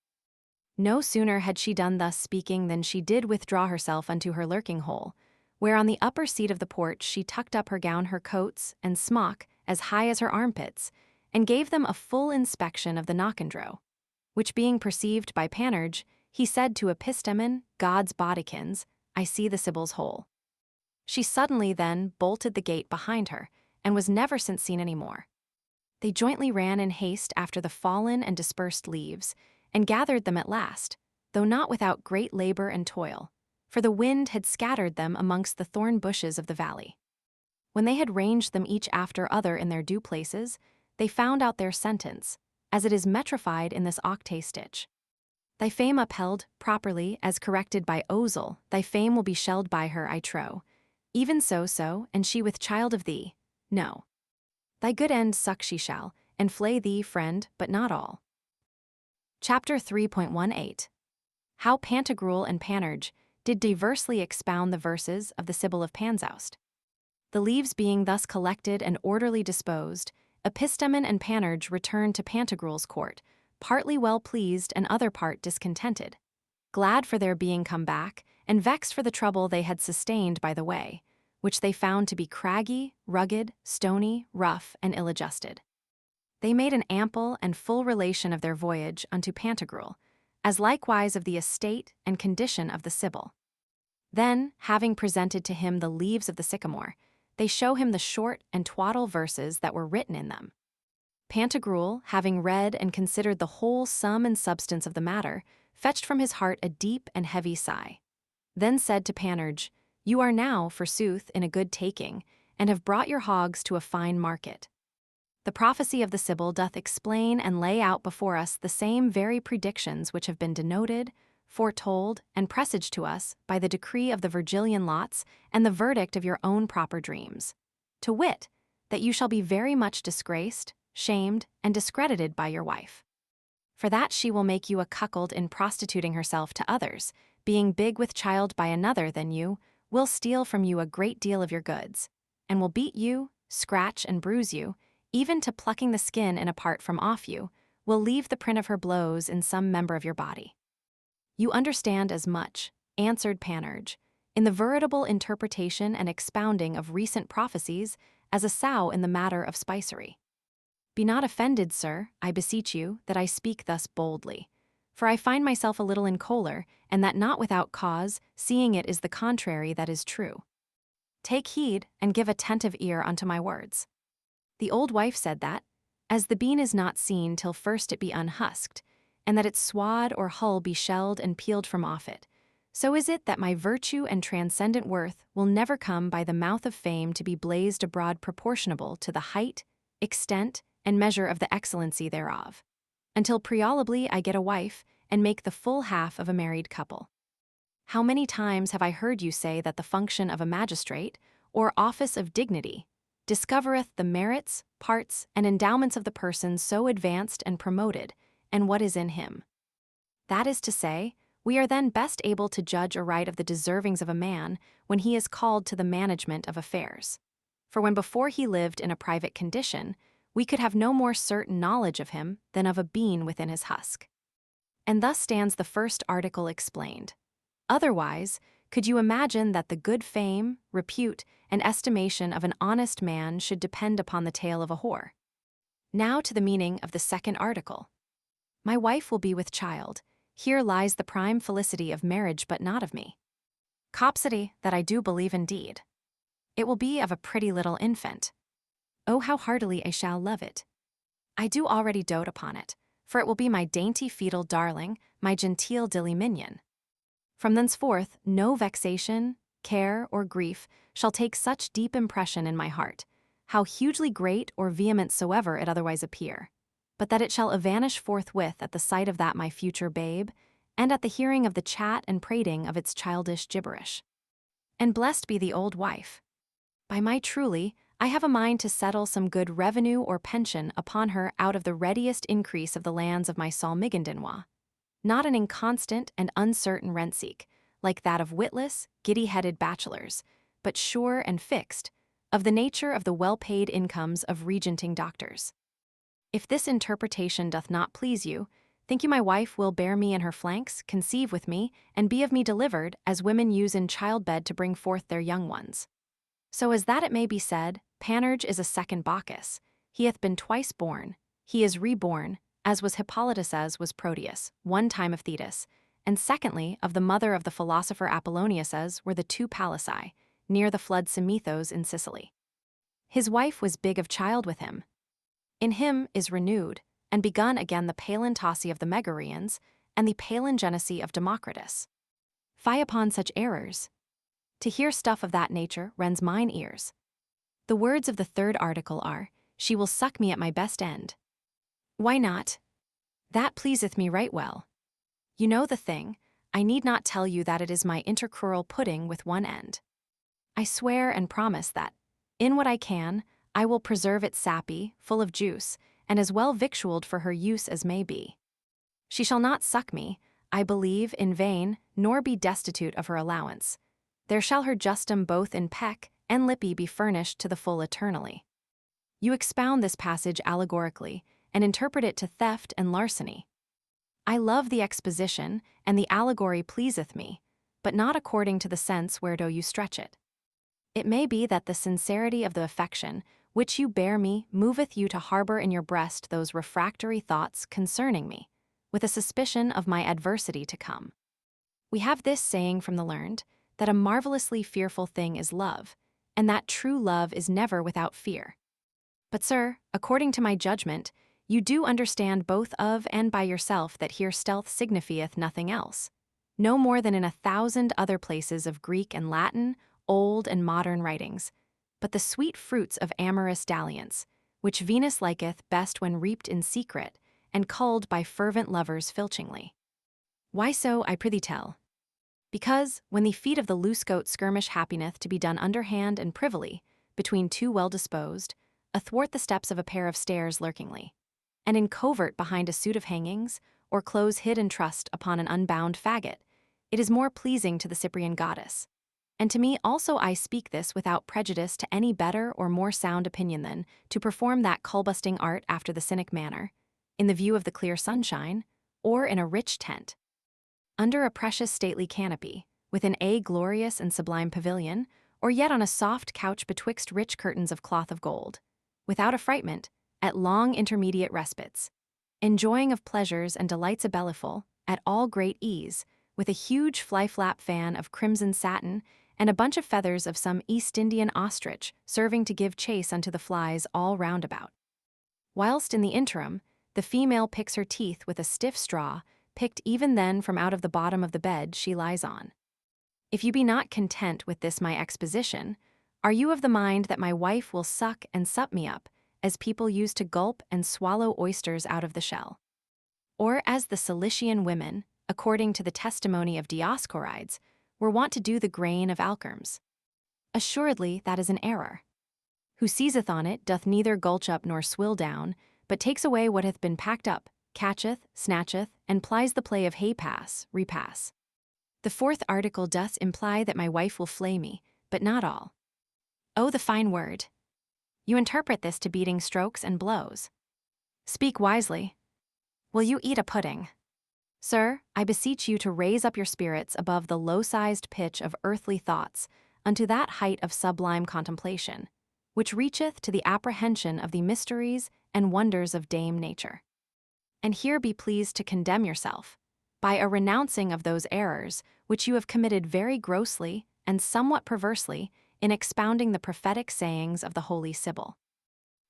No sooner had she done thus speaking than she did withdraw herself unto her lurking hole, where on the upper seat of the porch she tucked up her gown, her coats, and smock as high as her armpits, and gave them a full inspection of the knockandrow, which being perceived by Panurge, he said to Epistemon, God's bodykins, I see the Sibyl's hole. She suddenly then bolted the gate behind her, and was never since seen any more. They jointly ran in haste after the fallen and dispersed leaves, and gathered them at last, though not without great labor and toil, for the wind had scattered them amongst the thorn bushes of the valley. When they had ranged them each after other in their due places, they found out their sentence, as it is metrified in this octave stitch. Thy fame upheld, properly, as corrected by Ozil, thy fame will be shelled by her, I trow. Even so, and she with child of thee, no. Thy good end suck she shall, and flay thee, friend, but not all. Chapter 3.18 How Pantagruel and Panurge did diversely expound the verses of the Sibyl of Panzoust. The leaves being thus collected and orderly disposed, Epistemon and Panurge returned to Pantagruel's court, partly well pleased and other part discontented, glad for their being come back, and vexed for the trouble they had sustained by the way, which they found to be craggy, rugged, stony, rough, and ill-adjusted. They made an ample and full relation of their voyage unto Pantagruel, as likewise of the estate and condition of the Sibyl. Then, having presented to him the leaves of the sycamore, they show him the short and twaddle verses that were written in them. Pantagruel, having read and considered the whole sum and substance of the matter, fetched from his heart a deep and heavy sigh. Then said to Panurge, You are now, forsooth, in a good taking, and have brought your hogs to a fine market. The prophecy of the Sibyl doth explain and lay out before us the same very predictions which have been denoted, foretold, and presaged to us by the decree of the Virgilian lots and the verdict of your own proper dreams. To wit, that you shall be very much disgraced, shamed, and discredited by your wife. For that she will make you a cuckold in prostituting herself to others, being big with child by another than you, will steal from you a great deal of your goods, and will beat you, scratch and bruise you, even to plucking the skin in a part from off you, will leave the print of her blows in some member of your body. You understand as much, answered Panurge, in the veritable interpretation and expounding of recent prophecies as a sow in the matter of spicery. Be not offended, sir, I beseech you, that I speak thus boldly, for I find myself a little in choler, and that not without cause, seeing it is the contrary that is true. Take heed, and give attentive ear unto my words. The old wife said that, as the bean is not seen till first it be unhusked, and that its swad or hull be shelled and peeled from off it, so is it that my virtue and transcendent worth will never come by the mouth of fame to be blazed abroad proportionable to the height, extent, and measure of the excellency thereof, until prealably I get a wife and make the full half of a married couple. How many times have I heard you say that the function of a magistrate, or office of dignity, discovereth the merits, parts, and endowments of the person so advanced and promoted, and what is in him. That is to say, we are then best able to judge aright of the deservings of a man when he is called to the management of affairs. For when before he lived in a private condition, we could have no more certain knowledge of him than of a bean within his husk. And thus stands the first article explained. Otherwise, could you imagine that the good fame, repute, and estimation of an honest man should depend upon the tale of a whore? Now to the meaning of the second article. My wife will be with child. Here lies the prime felicity of marriage, but not of me. Copsity, that I do believe indeed. It will be of a pretty little infant. Oh, how heartily I shall love it. I do already dote upon it, for it will be my dainty fetal darling, my genteel dilly minion. From thenceforth, no vexation, care, or grief shall take such deep impression in my heart, how hugely great or vehement soever it otherwise appear, but that it shall evanish forthwith at the sight of that my future babe, and at the hearing of the chat and prating of its childish gibberish. And blessed be the old wife. By my truly, I have a mind to settle some good revenue or pension upon her out of the readiest increase of the lands of my Salmigandinois, not an inconstant and uncertain rent-seek, like that of witless, giddy-headed bachelors, but sure and fixed, of the nature of the well-paid incomes of regenting doctors. If this interpretation doth not please you, think you my wife will bear me in her flanks, conceive with me, and be of me delivered, as women use in childbed to bring forth their young ones? So as that it may be said, Panurge is a second Bacchus. He hath been twice born. He is reborn, as was Hippolytus's was Proteus, one time of Thetis, and secondly of the mother of the philosopher Apollonius's were the two Pallassae, near the flood Simethos in Sicily. His wife was big of child with him. In him is renewed, and begun again the palintasy of the Megarians, and the palingenesy of Democritus. Fie upon such errors! To hear stuff of that nature rends mine ears. The words of the third article are, she will suck me at my best end. Why not? That pleaseth me right well. You know the thing, I need not tell you that it is my intercrural pudding with one end. I swear and promise that, in what I can, I will preserve it sappy, full of juice, and as well victualled for her use as may be. She shall not suck me, I believe, in vain, nor be destitute of her allowance. There shall her justum both in peck and lippy be furnished to the full eternally. You expound this passage allegorically, and interpret it to theft and larceny. I love the exposition, and the allegory pleaseth me, but not according to the sense wheredo you stretch it. It may be that the sincerity of the affection which you bear me moveth you to harbor in your breast those refractory thoughts concerning me, with a suspicion of my adversity to come. We have this saying from the learned, that a marvelously fearful thing is love, and that true love is never without fear. But, sir, according to my judgment, you do understand both of and by yourself that here stealth signifieth nothing else, no more than in 1,000 other places of Greek and Latin, old and modern writings, but the sweet fruits of amorous dalliance, which Venus liketh best when reaped in secret, and culled by fervent lovers filchingly. Why so, I prithee tell? Because, when the feat of the loose goat skirmish happeneth to be done underhand and privily, between two well-disposed, athwart the steps of a pair of stairs lurkingly, and in covert behind a suit of hangings, or clothes hid and trussed upon an unbound faggot, it is more pleasing to the Cyprian goddess. And to me also I speak this without prejudice to any better or more sound opinion than to perform that culbusting art after the cynic manner, in the view of the clear sunshine, or in a rich tent, under a precious stately canopy, within a glorious and sublime pavilion, or yet on a soft couch betwixt rich curtains of cloth of gold, without affrightment, at long intermediate respites, enjoying of pleasures and delights a belliful, at all great ease, with a huge fly-flap fan of crimson satin, and a bunch of feathers of some East Indian ostrich serving to give chase unto the flies all round about. Whilst in the interim, the female picks her teeth with a stiff straw, picked even then from out of the bottom of the bed she lies on. If you be not content with this my exposition, are you of the mind that my wife will suck and sup me up, as people used to gulp and swallow oysters out of the shell? Or as the Cilician women, according to the testimony of Dioscorides, were wont to do the grain of alkermes? Assuredly that is an error. who seizeth on it doth neither gulch up nor swill down, but takes away what hath been packed up, catcheth, snatcheth, and plies the play of hay pass, repass. The fourth article doth imply that my wife will flay me, but not all. Oh, the fine word! You interpret this to beating strokes and blows. Speak wisely. Will you eat a pudding? Sir, I beseech you to raise up your spirits above the low-sized pitch of earthly thoughts unto that height of sublime contemplation, which reacheth to the apprehension of the mysteries and wonders of Dame Nature. And here be pleased to condemn yourself, by a renouncing of those errors which you have committed very grossly and somewhat perversely in expounding the prophetic sayings of the holy Sibyl.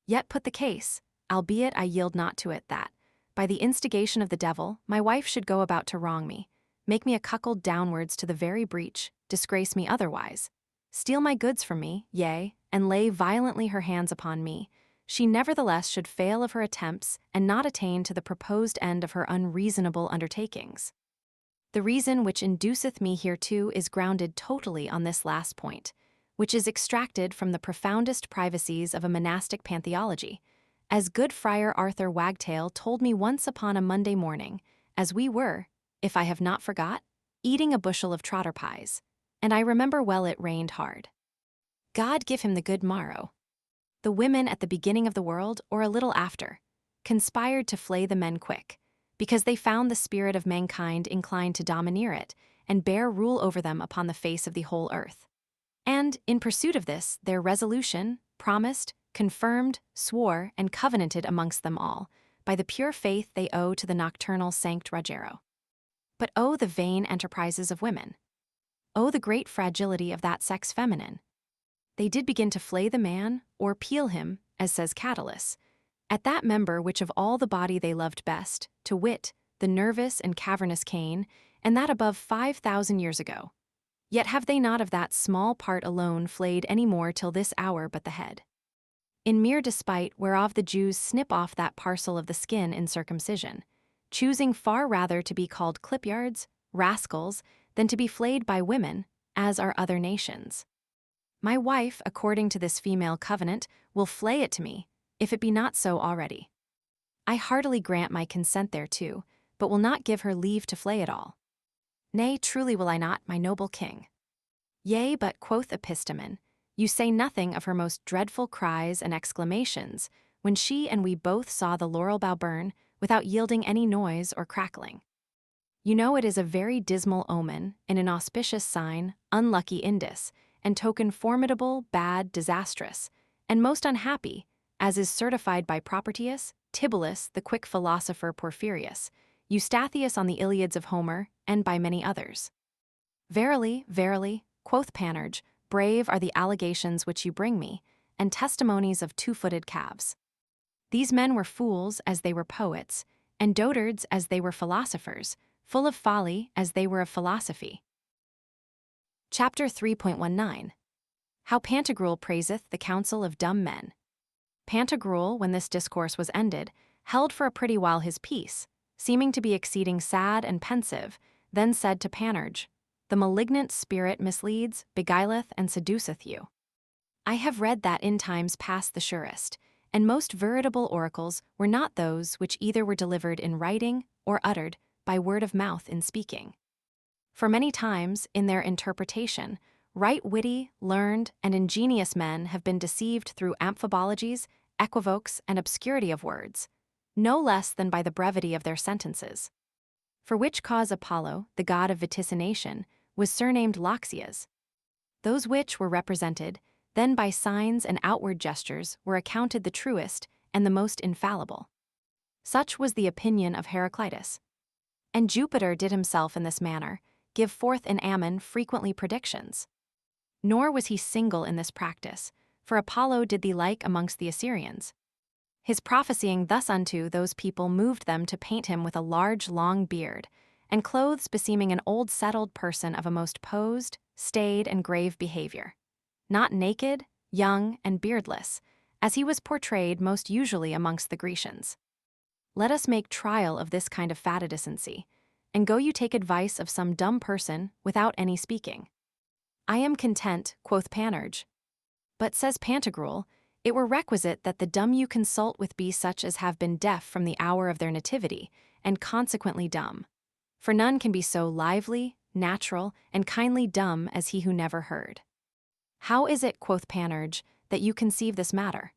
Yet put the case, albeit I yield not to it, that, by the instigation of the devil, my wife should go about to wrong me, make me a cuckold downwards to the very breach, disgrace me otherwise, steal my goods from me, yea, and lay violently her hands upon me, she nevertheless should fail of her attempts and not attain to the proposed end of her unreasonable undertakings. The reason which induceth me hereto is grounded totally on this last point, which is extracted from the profoundest privacies of a monastic pantheology, as good Friar Arthur Wagtail told me once upon a Monday morning, as we were, if I have not forgot, eating a bushel of trotter pies, and I remember well it rained hard. God give him the good morrow. The women at the beginning of the world, or a little after, conspired to flay the men quick, because they found the spirit of mankind inclined to domineer it, and bear rule over them upon the face of the whole earth. And, in pursuit of this, their resolution, promised, confirmed, swore, and covenanted amongst them all, by the pure faith they owe to the nocturnal Sanct Rogero. But oh, the vain enterprises of women! Oh, the great fragility of that sex feminine! They did begin to flay the man, or peel him, as says Catullus, at that member which of all the body they loved best, to wit, the nervous and cavernous cane, and that above 5,000 years ago. Yet have they not of that small part alone flayed any more till this hour but the head. In mere despite whereof the Jews snip off that parcel of the skin in circumcision, choosing far rather to be called clipyards, rascals, than to be flayed by women, as are other nations. My wife, according to this female covenant, will flay it to me, if it be not so already. I heartily grant my consent thereto, but will not give her leave to flay it all. Nay, truly will I not, my noble king. Yea, but, quoth Epistemon, you say nothing of her most dreadful cries and exclamations, when she and we both saw the laurel bough burn, without yielding any noise or crackling. You know it is a very dismal omen, and an auspicious sign, unlucky indis, and token formidable, bad, disastrous, and most unhappy, as is certified by Propertius, Tibullus, the quick philosopher Porphyrius, Eustathius on the Iliads of Homer, and by many others. Verily, verily, quoth Panurge, brave are the allegations which you bring me, and testimonies of two-footed calves. These men were fools as they were poets, and dotards as they were philosophers, full of folly as they were of philosophy. Chapter 3.19 How Pantagruel praiseth the counsel of dumb men. Pantagruel, when this discourse was ended, held for a pretty while his peace, seeming to be exceeding sad and pensive, then said to Panurge, The malignant spirit misleads, beguileth, and seduceth you. I have read that in times past the surest, and most veritable oracles were not those which either were delivered in writing or uttered by word of mouth in speaking. For many times, in their interpretation, right witty, learned, and ingenious men have been deceived through amphibologies, equivokes, and obscurity of words, no less than by the brevity of their sentences. For which cause Apollo, the god of vaticination, was surnamed Loxias. Those which were represented, then by signs and outward gestures were accounted the truest and the most infallible. Such was the opinion of Heraclitus. And Jupiter did himself in this manner give forth in Ammon frequently predictions. Nor was he single in this practice, for Apollo did the like amongst the Assyrians. His prophesying thus unto those people moved them to paint him with a large long beard, and clothes beseeming an old settled person of a most posed, staid, and grave behavior, not naked, young, and beardless, as he was portrayed most usually amongst the Grecians. Let us make trial of this kind of fatidicency, and go you take advice of some dumb person without any speaking. I am content, quoth Panurge. But, says Pantagruel, It were requisite that the dumb you consult with be such as have been deaf from the hour of their nativity, and consequently dumb. For none can be so lively, natural, and kindly dumb as he who never heard. How is it, quoth Panurge, that you conceive this matter?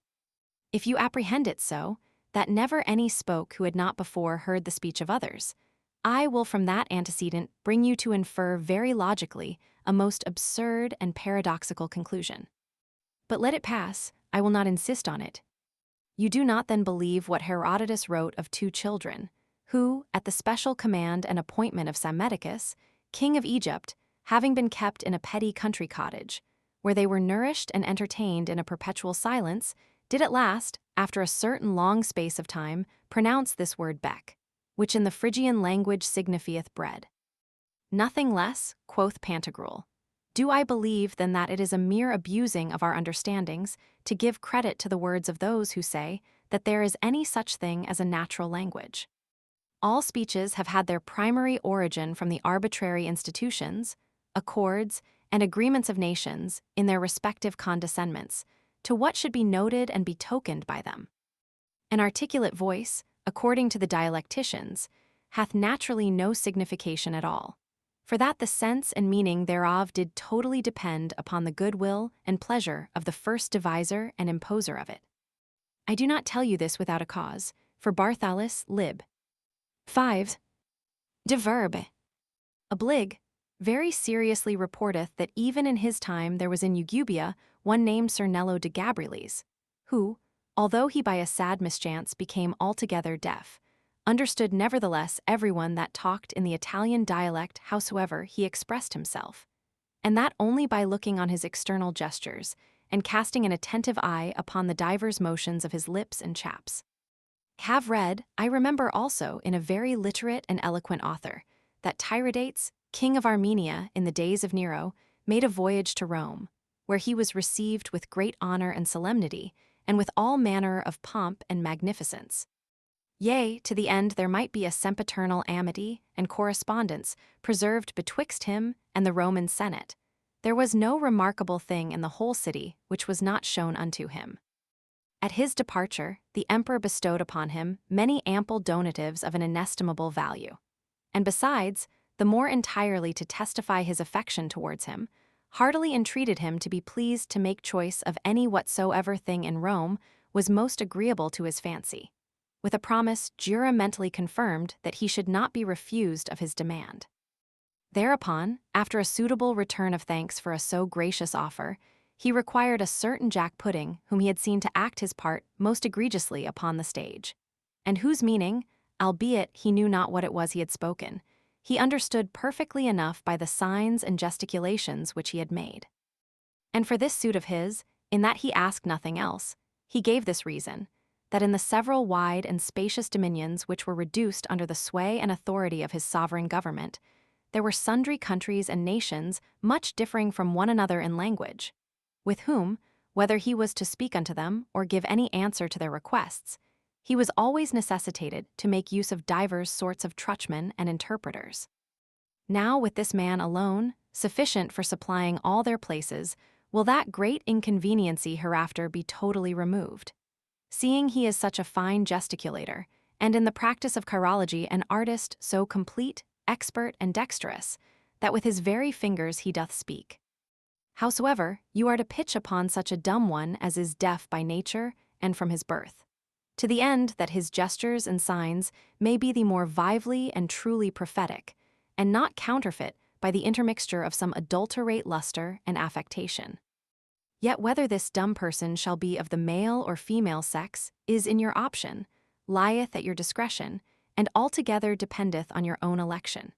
If you apprehend it so, that never any spoke who had not before heard the speech of others, I will from that antecedent bring you to infer very logically a most absurd and paradoxical conclusion. But let it pass, I will not insist on it. You do not then believe what Herodotus wrote of two children, who, at the special command and appointment of Psammetichus, king of Egypt, having been kept in a petty country cottage, where they were nourished and entertained in a perpetual silence, did at last, after a certain long space of time, pronounce this word bec, which in the Phrygian language signifieth bread. Nothing less, quoth Pantagruel, do I believe than that it is a mere abusing of our understandings to give credit to the words of those who say that there is any such thing as a natural language. All speeches have had their primary origin from the arbitrary institutions, accords, and agreements of nations in their respective condescendments to what should be noted and betokened by them. An articulate voice, according to the dialecticians, hath naturally no signification at all, for that the sense and meaning thereof did totally depend upon the good will and pleasure of the first deviser and imposer of it. I do not tell you this without a cause, for Barthalus lib. 5. De verb. Oblig. Very seriously reporteth that even in his time there was in Eugubia one named Sir Nello de Gabriles, who, although he by a sad mischance became altogether deaf, understood nevertheless everyone that talked in the Italian dialect howsoever he expressed himself, and that only by looking on his external gestures, and casting an attentive eye upon the divers motions of his lips and chaps. Have read, I remember also, in a very literate and eloquent author, that Tiridates, king of Armenia in the days of Nero, made a voyage to Rome, where he was received with great honor and solemnity, and with all manner of pomp and magnificence. Yea, to the end there might be a sempiternal amity and correspondence preserved betwixt him and the Roman Senate. There was no remarkable thing in the whole city which was not shown unto him. At his departure, the emperor bestowed upon him many ample donatives of an inestimable value, and besides, the more entirely to testify his affection towards him, heartily entreated him to be pleased to make choice of any whatsoever thing in Rome was most agreeable to his fancy, with a promise juramentally confirmed that he should not be refused of his demand. Thereupon, after a suitable return of thanks for a so gracious offer, he required a certain Jack Pudding whom he had seen to act his part most egregiously upon the stage, and whose meaning, albeit he knew not what it was he had spoken, he understood perfectly enough by the signs and gesticulations which he had made. And for this suit of his, in that he asked nothing else, he gave this reason, that in the several wide and spacious dominions which were reduced under the sway and authority of his sovereign government, there were sundry countries and nations much differing from one another in language, with whom, whether he was to speak unto them or give any answer to their requests, he was always necessitated to make use of divers sorts of truchmen and interpreters. Now with this man alone, sufficient for supplying all their places, will that great inconveniency hereafter be totally removed, seeing he is such a fine gesticulator, and in the practice of chirology an artist so complete, expert, and dexterous, that with his very fingers he doth speak. Howsoever, you are to pitch upon such a dumb one as is deaf by nature and from his birth, to the end that his gestures and signs may be the more vively and truly prophetic, and not counterfeit by the intermixture of some adulterate luster and affectation. Yet whether this dumb person shall be of the male or female sex is in your option, lieth at your discretion, and altogether dependeth on your own election.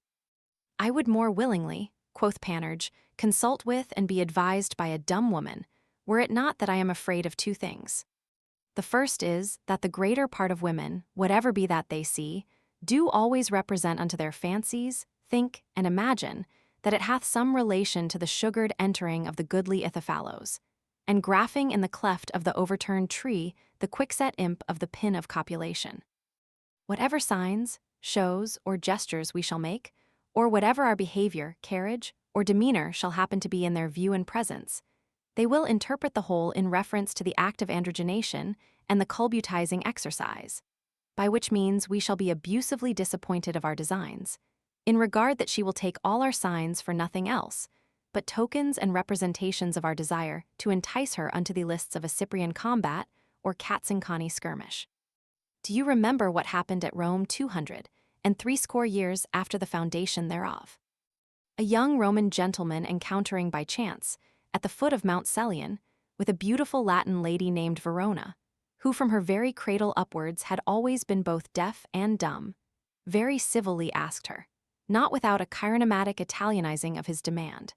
I would more willingly, quoth Panurge, consult with and be advised by a dumb woman, were it not that I am afraid of two things. The first is, that the greater part of women, whatever be that they see, do always represent unto their fancies, think, and imagine, that it hath some relation to the sugared entering of the goodly Ithaphalos, and graphing in the cleft of the overturned tree the quickset imp of the pin of copulation. Whatever signs, shows, or gestures we shall make, or whatever our behavior, carriage, or demeanor shall happen to be in their view and presence, They will interpret the whole in reference to the act of androgenation and the culbutizing exercise, by which means we shall be abusively disappointed of our designs, in regard that she will take all our signs for nothing else, but tokens and representations of our desire to entice her unto the lists of a Cyprian combat or Katzingani skirmish. Do you remember what happened at Rome 260 years after the foundation thereof? A young Roman gentleman encountering by chance, at the foot of Mount Celion, with a beautiful Latin lady named Verona, who from her very cradle upwards had always been both deaf and dumb, very civilly asked her, not without a chironomatic Italianizing of his demand,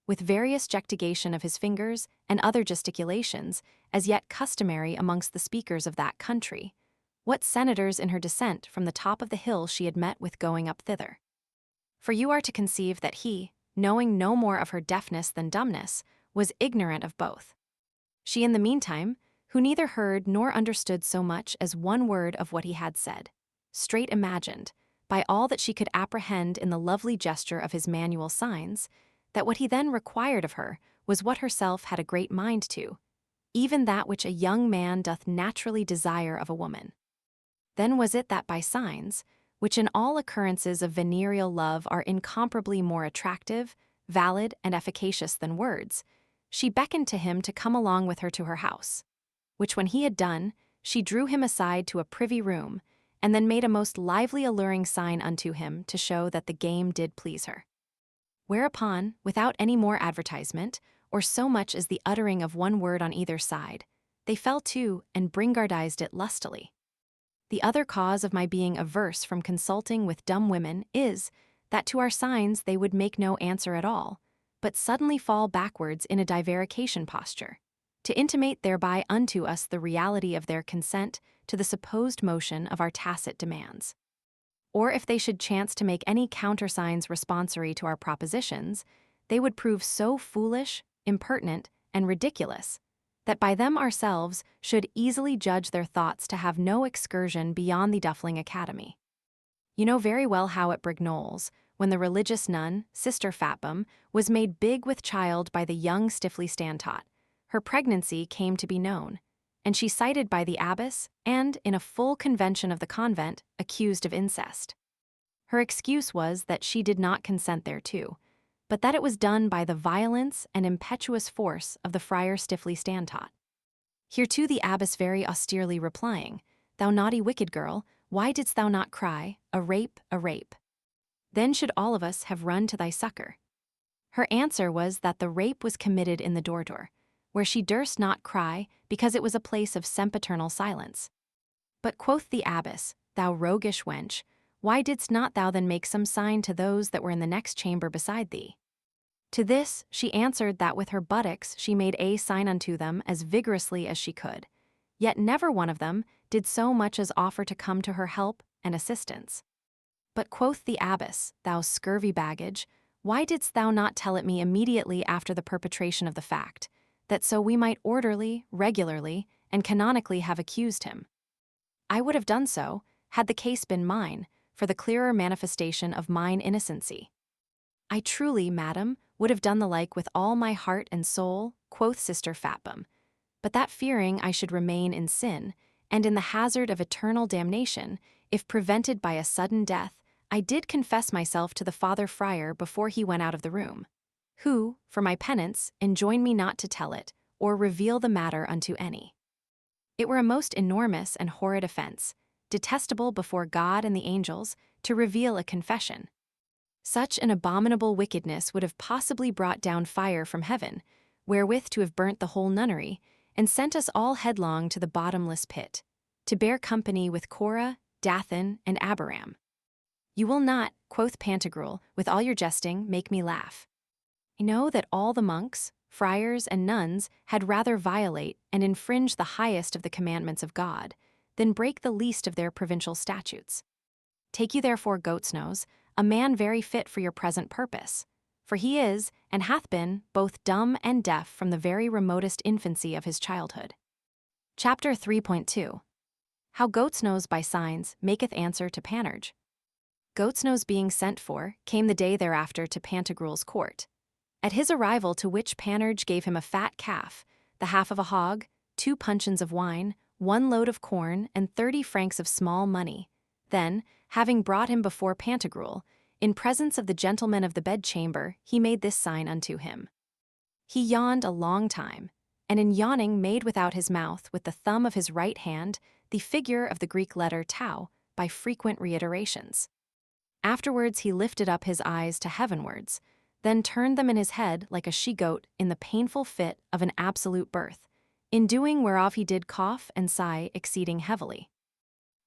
with various gesticulations of his fingers and other gesticulations as yet customary amongst the speakers of that country, what senators in her descent from the top of the hill she had met with going up thither. For you are to conceive that he, knowing no more of her deafness than dumbness, was ignorant of both. She in the meantime, who neither heard nor understood so much as one word of what he had said, straight imagined, by all that she could apprehend in the lovely gesture of his manual signs, that what he then required of her was what herself had a great mind to, even that which a young man doth naturally desire of a woman. Then was it that by signs, which in all occurrences of venereal love are incomparably more attractive, valid, and efficacious than words, she beckoned to him to come along with her to her house, which when he had done, she drew him aside to a privy room, and then made a most lively alluring sign unto him to show that the game did please her. Whereupon, without any more advertisement, or so much as the uttering of one word on either side, they fell to and bringardized it lustily. The other cause of my being averse from consulting with dumb women is, that to our signs they would make no answer at all, but suddenly fall backwards in a divarication posture, to intimate thereby unto us the reality of their consent to the supposed motion of our tacit demands. Or if they should chance to make any countersigns responsory to our propositions, they would prove so foolish, impertinent, and ridiculous, that by them ourselves should easily judge their thoughts to have no excursion beyond the Duffling Academy. You know very well how at Brignoles, when the religious nun, Sister Fatbum, was made big with child by the young Stiffly Stantot, her pregnancy came to be known, and she cited by the abbess, and, in a full convention of the convent, accused of incest. Her excuse was that she did not consent thereto, but that it was done by the violence and impetuous force of the friar Stiffly Stantot. Hereto the abbess very austerely replying, "Thou naughty wicked girl, why didst thou not cry, a rape, a rape? Then should all of us have run to thy succor." Her answer was that the rape was committed in the door, where she durst not cry because it was a place of sempiternal silence. But quoth the abbess, "Thou roguish wench, why didst not thou then make some sign to those that were in the next chamber beside thee?" To this she answered that with her buttocks she made a sign unto them as vigorously as she could, yet never one of them did so much as offer to come to her help and assistance. But quoth the abbess, "Thou scurvy baggage, why didst thou not tell it me immediately after the perpetration of the fact, that so we might orderly, regularly, and canonically have accused him?" I would have done so, had the case been mine, for the clearer manifestation of mine innocency. "I truly, madam, would have done the like with all my heart and soul," quoth Sister Fatbum, "but that fearing I should remain in sin, and in the hazard of eternal damnation, if prevented by a sudden death, I did confess myself to the Father Friar before he went out of the room, who, for my penance, enjoined me not to tell it, or reveal the matter unto any. It were a most enormous and horrid offense, detestable before God and the angels, to reveal a confession. Such an abominable wickedness would have possibly brought down fire from heaven, wherewith to have burnt the whole nunnery, and sent us all headlong to the bottomless pit, to bear company with Cora, Dathan, and Abiram. You will not, quoth Pantagruel, with all your jesting, make me laugh. I know that all the monks, friars, and nuns had rather violate and infringe the highest of the commandments of God than break the least of their provincial statutes. Take you therefore Goat's Nose, a man very fit for your present purpose, for he is, and hath been, both dumb and deaf from the very remotest infancy of his childhood. Chapter 3.2. How Goat's Nose by signs maketh answer to Panurge. Goat's Nose being sent for, came the day thereafter to Pantagruel's court. At his arrival, to which Panurge gave him a fat calf, the half of a hog, 2 puncheons of wine, 1 load of corn, and 30 francs of small money. Then, having brought him before Pantagruel, in presence of the gentleman of the bedchamber, he made this sign unto him. He yawned a long time, and in yawning made without his mouth with the thumb of his right hand the figure of the Greek letter tau by frequent reiterations. Afterwards he lifted up his eyes to heavenwards, then turned them in his head like a she-goat in the painful fit of an absolute birth, in doing whereof he did cough and sigh exceeding heavily.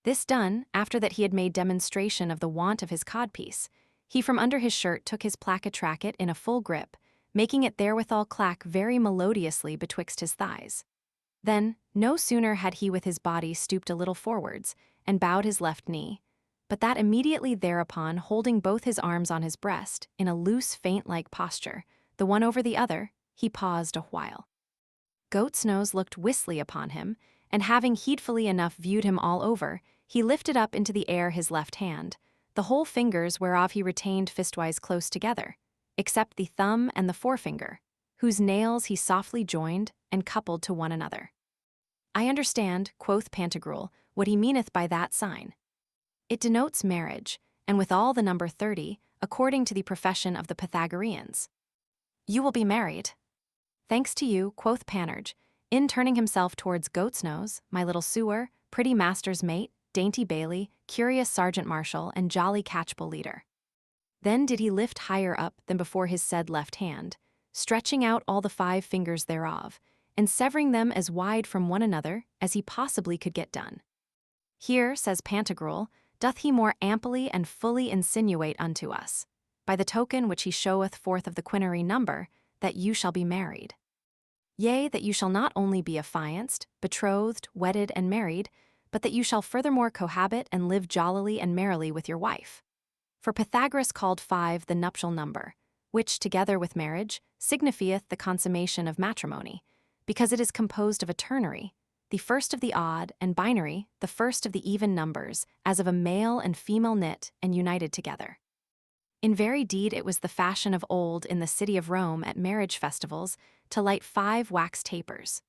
This done, after that he had made demonstration of the want of his codpiece, he from under his shirt took his placket-tracket in a full grip, making it therewithal clack very melodiously betwixt his thighs. Then, no sooner had he with his body stooped a little forwards, and bowed his left knee, but that immediately thereupon, holding both his arms on his breast, in a loose faint-like posture, the one over the other, he paused a while. Goat's Nose looked wistly upon him, and having heedfully enough viewed him all over, he lifted up into the air his left hand, the whole fingers whereof he retained fistwise close together, except the thumb and the forefinger, whose nails he softly joined and coupled to one another. I understand, quoth Pantagruel, what he meaneth by that sign. It denotes marriage, and withal the number 30, according to the profession of the Pythagoreans. You will be married. Thanks to you, quoth Panurge, in turning himself towards Goat's Nose, my little sewer, pretty master's mate, dainty bailey, curious sergeant-marshal, and jolly catchpole leader. Then did he lift higher up than before his said left hand, stretching out all the 5 fingers thereof, and severing them as wide from one another as he possibly could get done. Here, says Pantagruel, doth he more amply and fully insinuate unto us, by the token which he showeth forth of the quinary number, that you shall be married. Yea, that you shall not only be affianced, betrothed, wedded, and married, but that you shall furthermore cohabit and live jollily and merrily with your wife. For Pythagoras called 5 the nuptial number, which, together with marriage, signifieth the consummation of matrimony, because it is composed of a ternary, the first of the odd, and binary, the first of the even numbers, as of a male and female knit and united together. In very deed it was the fashion of old in the city of Rome at marriage festivals to light 5 wax tapers.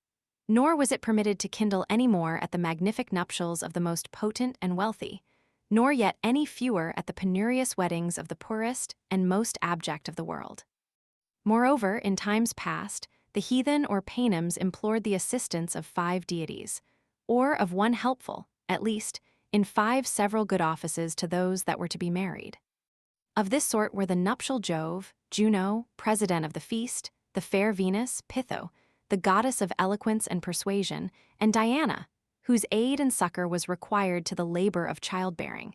Nor was it permitted to kindle any more at the magnific nuptials of the most potent and wealthy, nor yet any fewer at the penurious weddings of the poorest and most abject of the world. Moreover, in times past, the heathen or paynims implored the assistance of 5 deities, or of one helpful, at least, in 5 several good offices to those that were to be married. Of this sort were the nuptial Jove, Juno, president of the feast, the fair Venus, Pytho, the goddess of eloquence and persuasion, and Diana, whose aid and succor was required to the labor of childbearing.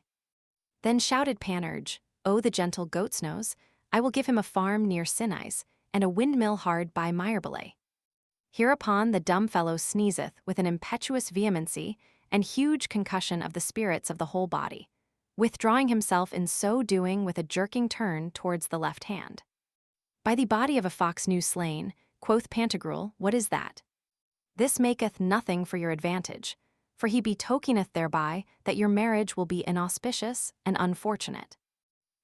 Then shouted Panurge, O the gentle Goat's Nose, I will give him a farm near Sinise, and a windmill hard by Rabelais. Hereupon the dumb fellow sneezeth with an impetuous vehemency and huge concussion of the spirits of the whole body, withdrawing himself in so doing with a jerking turn towards the left hand. By the body of a fox new slain, quoth Pantagruel, what is that? This maketh nothing for your advantage, for he betokeneth thereby that your marriage will be inauspicious and unfortunate.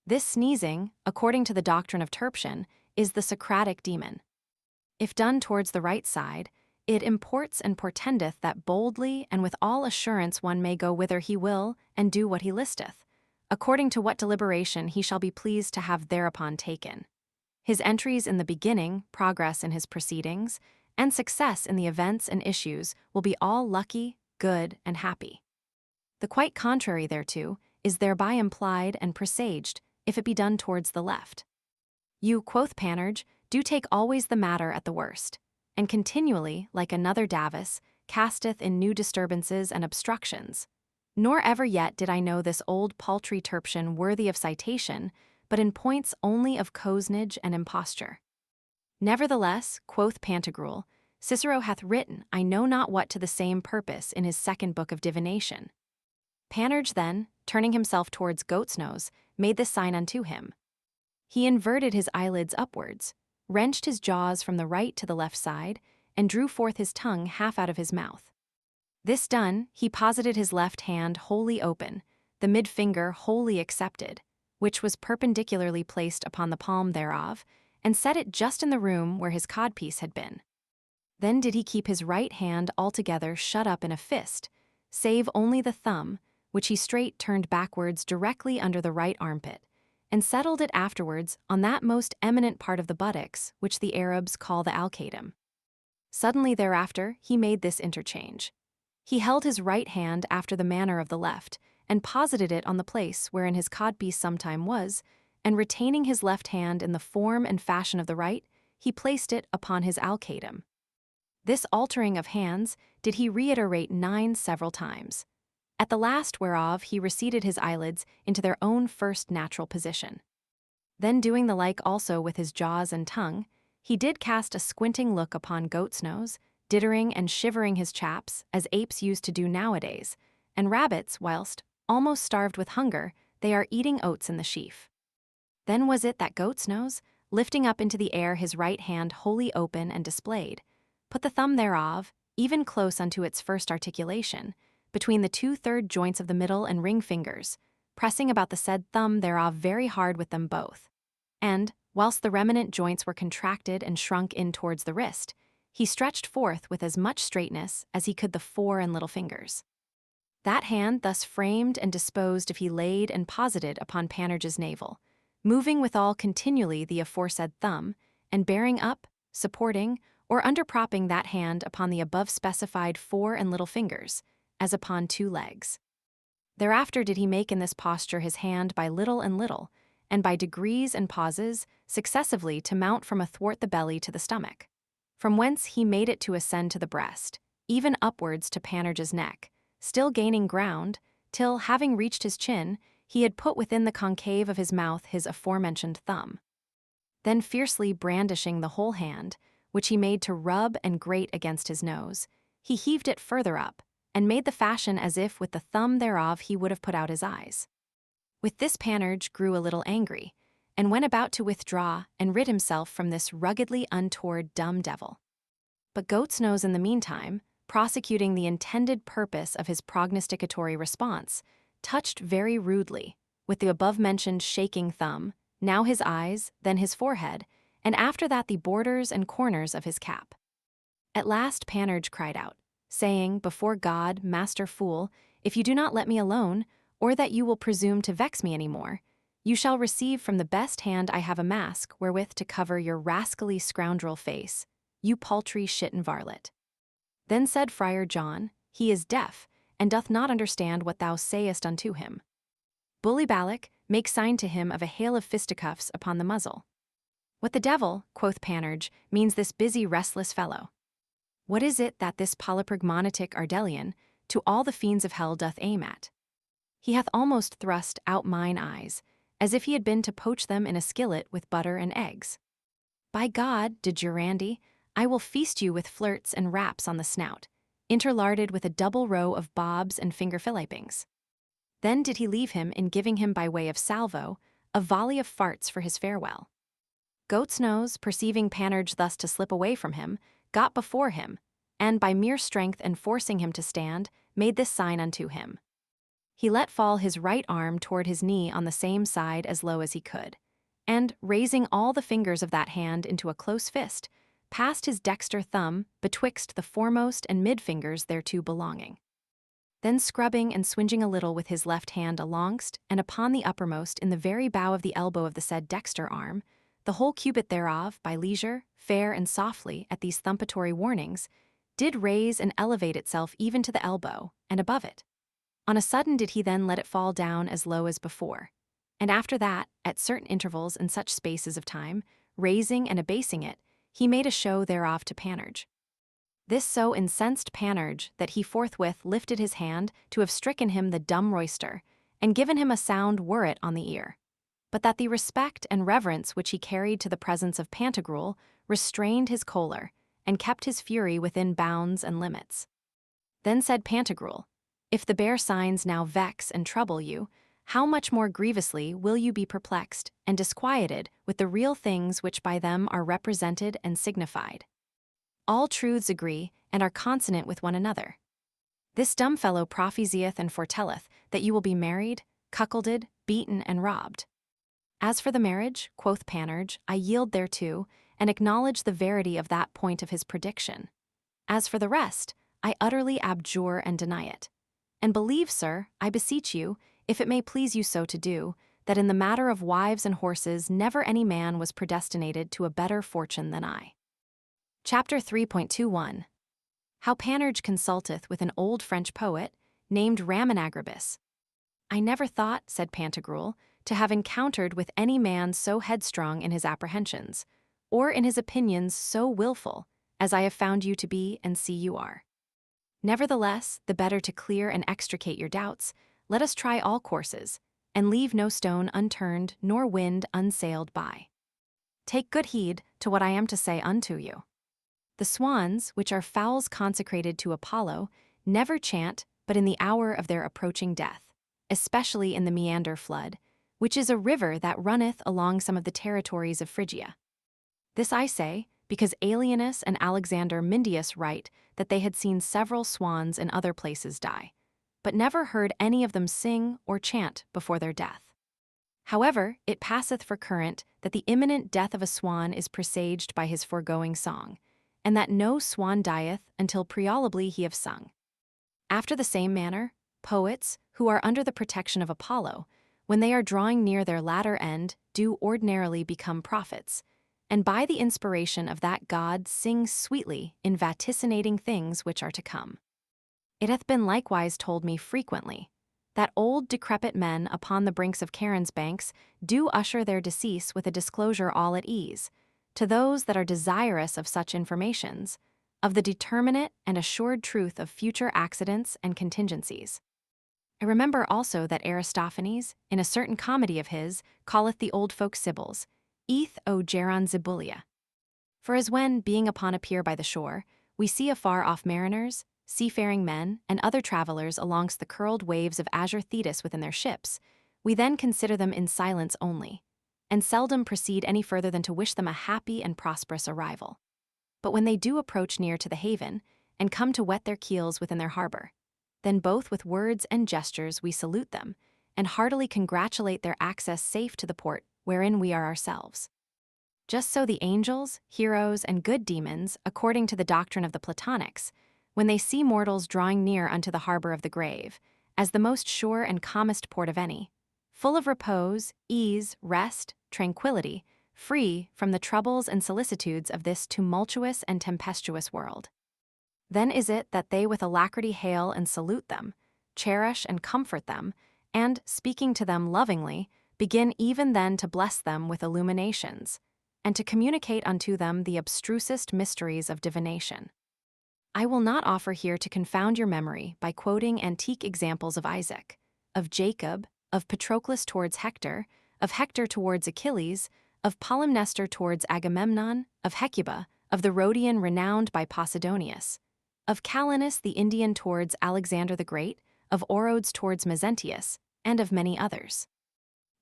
This sneezing, according to the doctrine of Terpsion, is the Socratic demon. If done towards the right side, it imports and portendeth that boldly and with all assurance one may go whither he will and do what he listeth, according to what deliberation he shall be pleased to have thereupon taken. His entries in the beginning, progress in his proceedings, and success in the events and issues will be all lucky, good, and happy. The quite contrary thereto is thereby implied and presaged if it be done towards the left. You, quoth Panurge, do take always the matter at the worst, and continually, like another Davus, casteth in new disturbances and obstructions. Nor ever yet did I know this old paltry Terpsion worthy of citation, but in points only of cozenage and imposture. Nevertheless, quoth Pantagruel, Cicero hath written I know not what to the same purpose in his 2nd book of divination. Panurge then, turning himself towards Goat's Nose, made this sign unto him. He inverted his eyelids upwards, wrenched his jaws from the right to the left side, and drew forth his tongue half out of his mouth. This done, he posited his left hand wholly open, the mid-finger wholly excepted, which was perpendicularly placed upon the palm thereof, and set it just in the room where his codpiece had been. Then did he keep his right hand altogether shut up in a fist, save only the thumb, which he straight turned backwards directly under the right armpit, and settled it afterwards on that most eminent part of the buttocks which the Arabs call the alcatum. Suddenly thereafter he made this interchange. He held his right hand after the manner of the left, and posited it on the place wherein his codpiece sometime was, and retaining his left hand in the form and fashion of the right, he placed it upon his alcatum. This altering of hands did he reiterate 9 several times, at the last whereof he receded his eyelids into their own first natural position. Then doing the like also with his jaws and tongue, he did cast a squinting look upon Goat's nose, dittering and shivering his chaps, as apes used to do nowadays, and rabbits, whilst, almost starved with hunger, they are eating oats in the sheaf. Then was it that Goat's nose, lifting up into the air his right hand wholly open and displayed, put the thumb thereof, even close unto its first articulation, between the 2/3 joints of the middle and ring fingers, pressing about the said thumb thereof very hard with them both. And, whilst the remanent joints were contracted and shrunk in towards the wrist, he stretched forth with as much straightness as he could the fore and little fingers. That hand thus framed and disposed of he laid and posited upon Panurge's navel, moving withal continually the aforesaid thumb, and bearing up, supporting, or underpropping that hand upon the above specified fore and little fingers, as upon 2 legs. Thereafter did he make in this posture his hand by little and little, and by degrees and pauses, successively to mount from athwart the belly to the stomach, from whence he made it to ascend to the breast, even upwards to Panurge's neck, still gaining ground, till, having reached his chin, he had put within the concave of his mouth his aforementioned thumb. Then fiercely brandishing the whole hand, which he made to rub and grate against his nose, he heaved it further up, and made the fashion as if with the thumb thereof he would have put out his eyes. With this Panurge grew a little angry, and went about to withdraw and rid himself from this ruggedly untoward dumb devil. But Goat's nose in the meantime, prosecuting the intended purpose of his prognosticatory response, touched very rudely, with the above-mentioned shaking thumb, now his eyes, then his forehead, and after that the borders and corners of his cap. At last Panurge cried out, saying, before God, master fool, if you do not let me alone, or that you will presume to vex me any more, you shall receive from the best hand I have a mask wherewith to cover your rascally scoundrel face, you paltry shitten varlet. Then said Friar John, he is deaf, and doth not understand what thou sayest unto him. Bully Ballock, make sign to him of a hail of fisticuffs upon the muzzle. What the devil, quoth Panurge, means this busy restless fellow? What is it that this polypragmonitic Ardelian to all the fiends of hell doth aim at? He hath almost thrust out mine eyes, as if he had been to poach them in a skillet with butter and eggs. By God, de Jurandi, I will feast you with flirts and raps on the snout, interlarded with a double row of bobs and finger fillipings. Then did he leave him in giving him by way of salvo a volley of farts for his farewell. Goat's nose, perceiving Panurge thus to slip away from him, got before him, and by mere strength and forcing him to stand, made this sign unto him. He let fall his right arm toward his knee on the same side as low as he could, and, raising all the fingers of that hand into a close fist, passed his dexter thumb betwixt the foremost and mid fingers thereto belonging. Then scrubbing and swinging a little with his left hand alongst and upon the uppermost in the very bow of the elbow of the said dexter arm, the whole cubit thereof, by leisure, fair and softly, at these thumpatory warnings, did raise and elevate itself even to the elbow, and above it. On a sudden did he then let it fall down as low as before, and after that, at certain intervals and such spaces of time, raising and abasing it, he made a show thereof to Panurge. This so incensed Panurge that he forthwith lifted his hand to have stricken him the dumb roister, and given him a sound whirret on the ear, but that the respect and reverence which he carried to the presence of Pantagruel restrained his choler, and kept his fury within bounds and limits. Then said Pantagruel, if the bare signs now vex and trouble you, how much more grievously will you be perplexed and disquieted with the real things which by them are represented and signified. All truths agree and are consonant with one another. This dumb fellow prophesieth and foretelleth that you will be married, cuckolded, beaten, and robbed. As for the marriage, quoth Panurge, I yield thereto, and acknowledge the verity of that point of his prediction. As for the rest, I utterly abjure and deny it. And believe, sir, I beseech you, if it may please you so to do, that in the matter of wives and horses never any man was predestinated to a better fortune than I. Chapter 3.21 How Panurge consulteth with an old French poet, named Raminagribus. I never thought, said Pantagruel, to have encountered with any man so headstrong in his apprehensions, or in his opinions so wilful, as I have found you to be and see you are. Nevertheless, the better to clear and extricate your doubts, let us try all courses, and leave no stone unturned nor wind unsailed by. Take good heed to what I am to say unto you. The swans, which are fowls consecrated to Apollo, never chant but in the hour of their approaching death, especially in the Meander flood, which is a river that runneth along some of the territories of Phrygia. This I say, because Alienus and Alexander Myndius write that they had seen several swans in other places die, but never heard any of them sing or chant before their death. However, it passeth for current that the imminent death of a swan is presaged by his foregoing song, and that no swan dieth until prealably he have sung. After the same manner, poets, who are under the protection of Apollo, when they are drawing near their latter end, do ordinarily become prophets, and by the inspiration of that god sing sweetly in vaticinating things which are to come. It hath been likewise told me frequently, that old decrepit men upon the brinks of Charon's banks do usher their decease with a disclosure all at ease, to those that are desirous of such informations, of the determinate and assured truth of future accidents and contingencies. I remember also that Aristophanes, in a certain comedy of his, calleth the old folk Sibyls, eth o geron Zibulia. For as when, being upon a pier by the shore, we see afar off mariners, seafaring men, and other travellers alongst the curled waves of azure Thetis within their ships, we then consider them in silence only, and seldom proceed any further than to wish them a happy and prosperous arrival. But when they do approach near to the haven, and come to wet their keels within their harbor, then both with words and gestures we salute them, and heartily congratulate their access safe to the port wherein we are ourselves. Just so the angels, heroes, and good demons, according to the doctrine of the Platonics, when they see mortals drawing near unto the harbor of the grave, as the most sure and calmest port of any, full of repose, ease, rest, tranquility, free from the troubles and solicitudes of this tumultuous and tempestuous world. Then is it that they with alacrity hail and salute them, cherish and comfort them, and, speaking to them lovingly, begin even then to bless them with illuminations, and to communicate unto them the abstrusest mysteries of divination. I will not offer here to confound your memory by quoting antique examples of Isaac, of Jacob, of Patroclus towards Hector, of Hector towards Achilles, of Polymnestor towards Agamemnon, of Hecuba, of the Rhodian renowned by Posidonius, of Calenus the Indian towards Alexander the Great, of Orodes towards Mezentius, and of many others.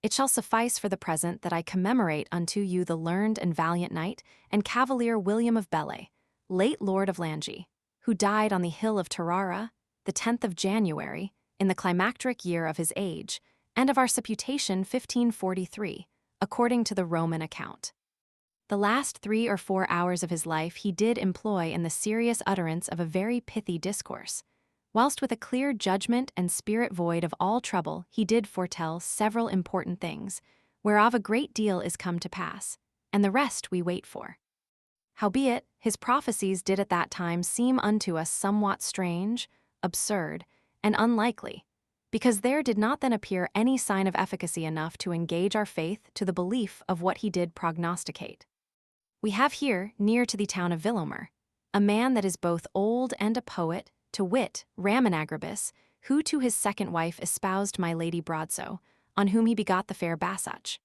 It shall suffice for the present that I commemorate unto you the learned and valiant knight and cavalier William of Bellay, late Lord of Langy, who died on the hill of Tarara, the 10th of January, in the climacteric year of his age, and of our supputation 1543, according to the Roman account. The last 3 or 4 hours of his life he did employ in the serious utterance of a very pithy discourse, whilst with a clear judgment and spirit void of all trouble he did foretell several important things, whereof a great deal is come to pass, and the rest we wait for. Howbeit, his prophecies did at that time seem unto us somewhat strange, absurd, and unlikely, because there did not then appear any sign of efficacy enough to engage our faith to the belief of what he did prognosticate. We have here, near to the town of Vilomer, a man that is both old and a poet, to wit, Raminagribus, who to his second wife espoused my lady Broadsoe, on whom he begot the fair Bassuch.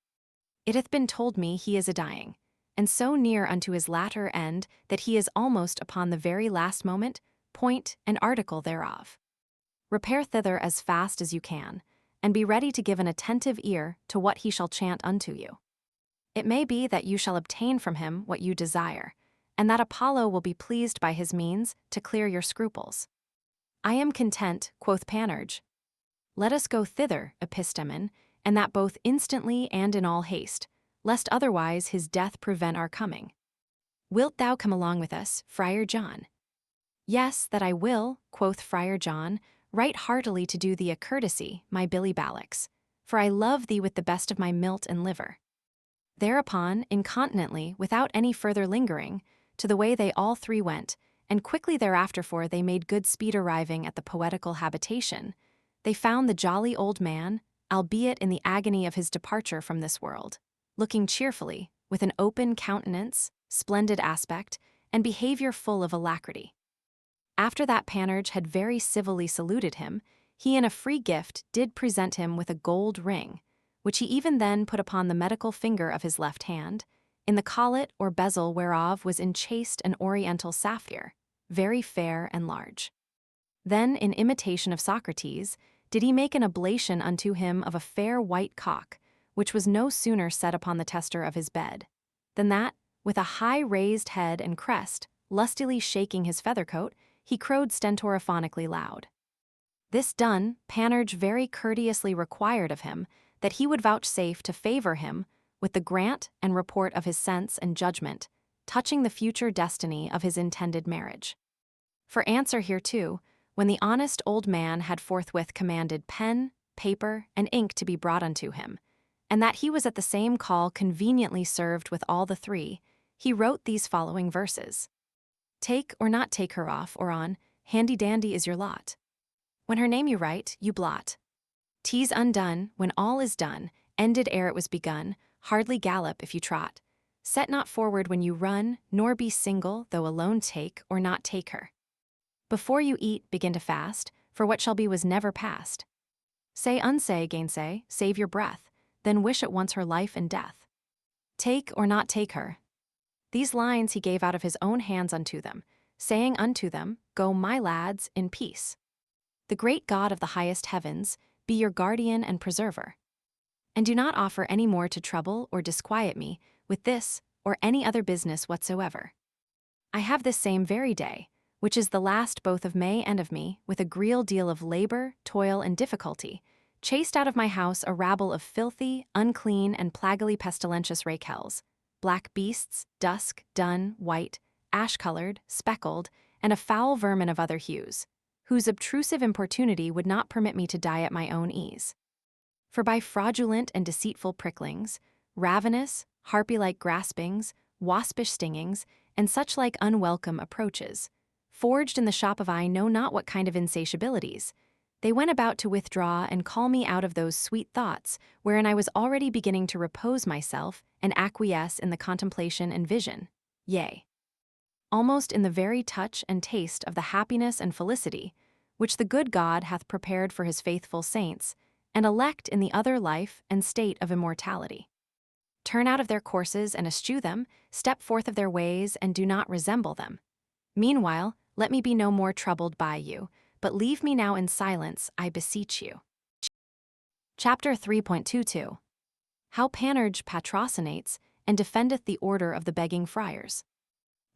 It hath been told me he is a-dying, and so near unto his latter end that he is almost upon the very last moment, point, and article thereof. Repair thither as fast as you can, and be ready to give an attentive ear to what he shall chant unto you. It may be that you shall obtain from him what you desire, and that Apollo will be pleased by his means to clear your scruples. I am content, quoth Panurge. Let us go thither, Epistemon, and that both instantly and in all haste, lest otherwise his death prevent our coming. Wilt thou come along with us, Friar John? Yes, that I will, quoth Friar John, right heartily to do thee a courtesy, my Billy Ballocks, for I love thee with the best of my milt and liver. Thereupon, incontinently, without any further lingering, to the way they all three went, and quickly thereafter for they made good speed arriving at the poetical habitation, they found the jolly old man, albeit in the agony of his departure from this world, looking cheerfully, with an open countenance, splendid aspect, and behavior full of alacrity. After that Panurge had very civilly saluted him, he in a free gift did present him with a gold ring, which he even then put upon the medical finger of his left hand, in the collet or bezel whereof was enchased an oriental sapphire, very fair and large. Then, in imitation of Socrates, did he make an oblation unto him of a fair white cock, which was no sooner set upon the tester of his bed, than that, with a high raised head and crest, lustily shaking his feather coat, he crowed stentoriphonically loud. This done, Panurge very courteously required of him that he would vouchsafe to favor him with the grant and report of his sense and judgment, touching the future destiny of his intended marriage. For answer hereto, when the honest old man had forthwith commanded pen, paper, and ink to be brought unto him, and that he was at the same call conveniently served with all the three, he wrote these following verses. Take or not take her off or on, handy-dandy is your lot. When her name you write, you blot. T's undone, when all is done, ended ere it was begun, hardly gallop if you trot. Set not forward when you run, nor be single, though alone take or not take her. Before you eat, begin to fast, for what shall be was never past. Say unsay, gainsay, save your breath, then wish at once her life and death. Take or not take her. These lines he gave out of his own hands unto them, saying unto them, Go, my lads, in peace. The great God of the highest heavens be your guardian and preserver. And do not offer any more to trouble or disquiet me with this or any other business whatsoever. I have this same very day, which is the last both of May and of me, with a great deal of labor, toil, and difficulty, chased out of my house a rabble of filthy, unclean, and plaguily pestilentious rakels, black beasts, dusk, dun, white, ash-colored, speckled, and a foul vermin of other hues, whose obtrusive importunity would not permit me to die at my own ease. For by fraudulent and deceitful pricklings, ravenous, harpy-like graspings, waspish stingings, and such like unwelcome approaches, forged in the shop of I know not what kind of insatiabilities, they went about to withdraw and call me out of those sweet thoughts wherein I was already beginning to repose myself and acquiesce in the contemplation and vision, yea, almost in the very touch and taste of the happiness and felicity which the good God hath prepared for his faithful saints, and elect in the other life and state of immortality. Turn out of their courses and eschew them, step forth of their ways and do not resemble them. Meanwhile, let me be no more troubled by you, but leave me now in silence, I beseech you. Chapter 3.22. How Panurge patrocinates and defendeth the order of the begging friars.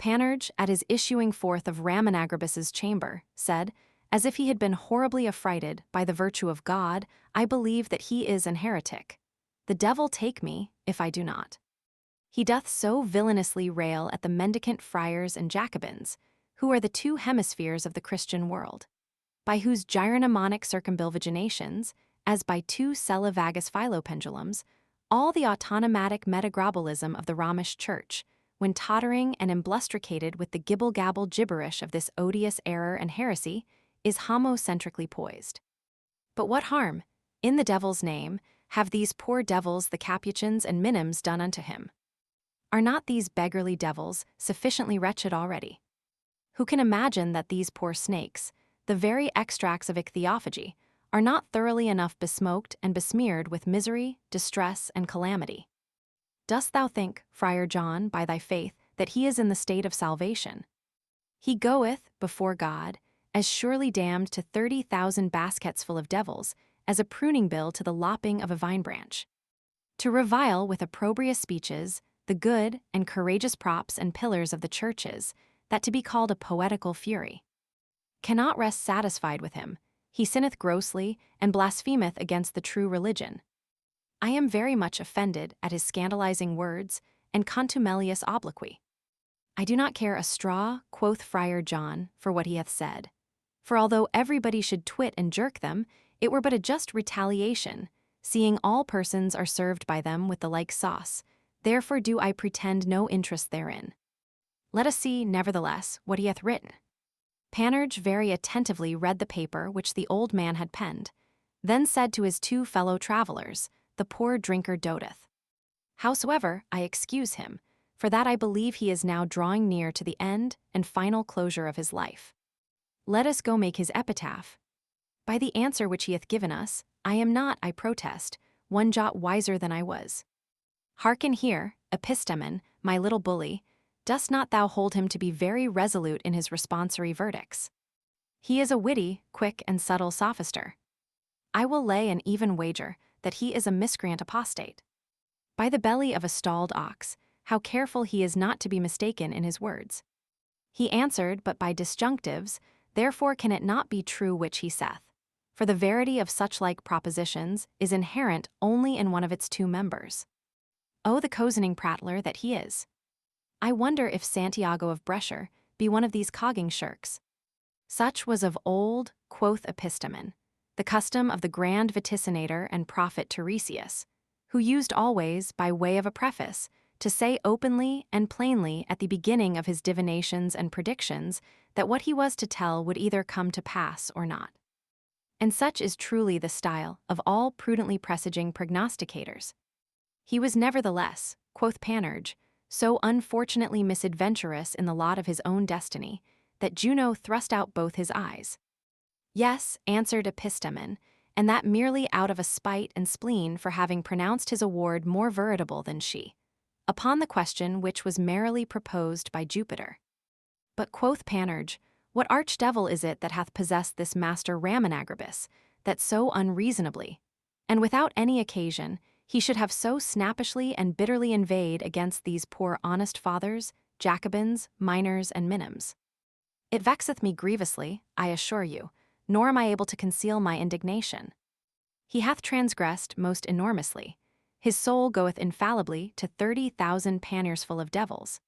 Panurge, at his issuing forth of Ramonagribus's chamber, said, as if he had been horribly affrighted by the virtue of God, I believe that he is an heretic. The devil take me, if I do not. He doth so villainously rail at the mendicant friars and Jacobins, who are the two hemispheres of the Christian world, by whose gyromnemonic circumbilvaginations, as by two sella vagus philopendulums, all the autonomatic metagrobolism of the Romish Church, when tottering and emblustricated with the gibble-gabble gibberish of this odious error and heresy, is homocentrically poised. But what harm, in the devil's name, have these poor devils the Capuchins and Minims done unto him? Are not these beggarly devils sufficiently wretched already? Who can imagine that these poor snakes, the very extracts of ichthyophagy, are not thoroughly enough besmoked and besmeared with misery, distress, and calamity? Dost thou think, Friar John, by thy faith, that he is in the state of salvation? He goeth, before God, as surely damned to 30,000 baskets full of devils, as a pruning bill to the lopping of a vine branch. To revile with opprobrious speeches the good and courageous props and pillars of the churches, that to be called a poetical fury. Cannot rest satisfied with him, he sinneth grossly and blasphemeth against the true religion. I am very much offended at his scandalizing words and contumelious obloquy. I do not care a straw, quoth Friar John, for what he hath said. For although everybody should twit and jerk them, it were but a just retaliation, seeing all persons are served by them with the like sauce. Therefore do I pretend no interest therein. Let us see, nevertheless, what he hath written. Panurge very attentively read the paper which the old man had penned, then said to his two fellow travellers, the poor drinker doteth. Howsoever, I excuse him, for that I believe he is now drawing near to the end and final closure of his life. Let us go make his epitaph. By the answer which he hath given us, I am not, I protest, one jot wiser than I was. Hearken here, epistemen, my little bully, dost not thou hold him to be very resolute in his responsory verdicts? He is a witty, quick, and subtle sophister. I will lay an even wager that he is a miscreant apostate. By the belly of a stalled ox, how careful he is not to be mistaken in his words. He answered but by disjunctives, therefore can it not be true which he saith. For the verity of such like propositions is inherent only in one of its two members. Oh, the cozening prattler that he is! I wonder if Santiago of Brescia be one of these cogging shirks. Such was of old, quoth epistemen, the custom of the grand vaticinator and prophet Tiresias, who used always, by way of a preface, to say openly and plainly at the beginning of his divinations and predictions that what he was to tell would either come to pass or not. And such is truly the style of all prudently presaging prognosticators. He was nevertheless, quoth Panurge, so unfortunately misadventurous in the lot of his own destiny, that Juno thrust out both his eyes. Yes, answered epistemen, and that merely out of a spite and spleen for having pronounced his award more veritable than she, upon the question which was merrily proposed by Jupiter. But quoth Panurge, what archdevil is it that hath possessed this master Raminagribus, that so unreasonably, and without any occasion, he should have so snappishly and bitterly inveighed against these poor honest fathers, Jacobins, minors, and minims? It vexeth me grievously, I assure you, nor am I able to conceal my indignation. He hath transgressed most enormously. His soul goeth infallibly to 30,000 panniers full of devils.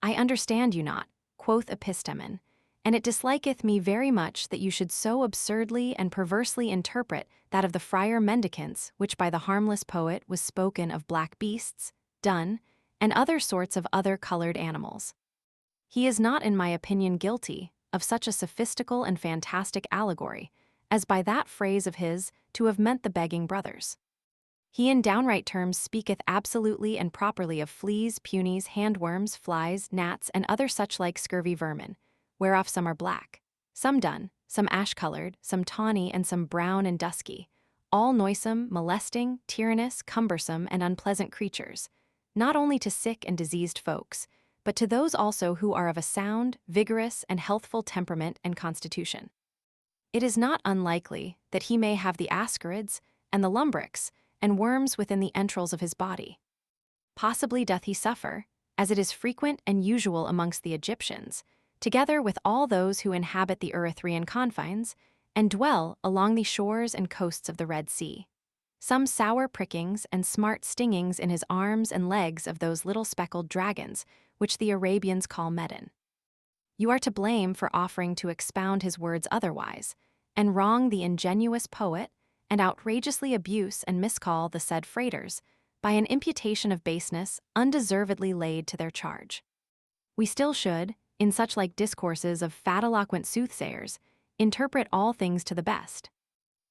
I understand you not, quoth epistemen, and it disliketh me very much that you should so absurdly and perversely interpret that of the friar mendicants which by the harmless poet was spoken of black beasts, dun, and other sorts of other colored animals. He is not in my opinion guilty of such a sophistical and fantastic allegory, as by that phrase of his to have meant the begging brothers. He in downright terms speaketh absolutely and properly of fleas, punies, handworms, flies, gnats, and other such like scurvy vermin, whereof some are black, some dun, some ash-colored, some tawny, and some brown and dusky, all noisome, molesting, tyrannous, cumbersome, and unpleasant creatures, not only to sick and diseased folks, but to those also who are of a sound, vigorous, and healthful temperament and constitution. It is not unlikely that he may have the ascarids, and the lumbricks, and worms within the entrails of his body. Possibly doth he suffer, as it is frequent and usual amongst the Egyptians, together with all those who inhabit the Erythraean confines, and dwell along the shores and coasts of the Red Sea. Some sour prickings and smart stingings in his arms and legs of those little speckled dragons, which the Arabians call medin. You are to blame for offering to expound his words otherwise, and wrong the ingenuous poet, and outrageously abuse and miscall the said freighters, by an imputation of baseness undeservedly laid to their charge. We still should, in such like discourses of fat eloquent soothsayers, interpret all things to the best.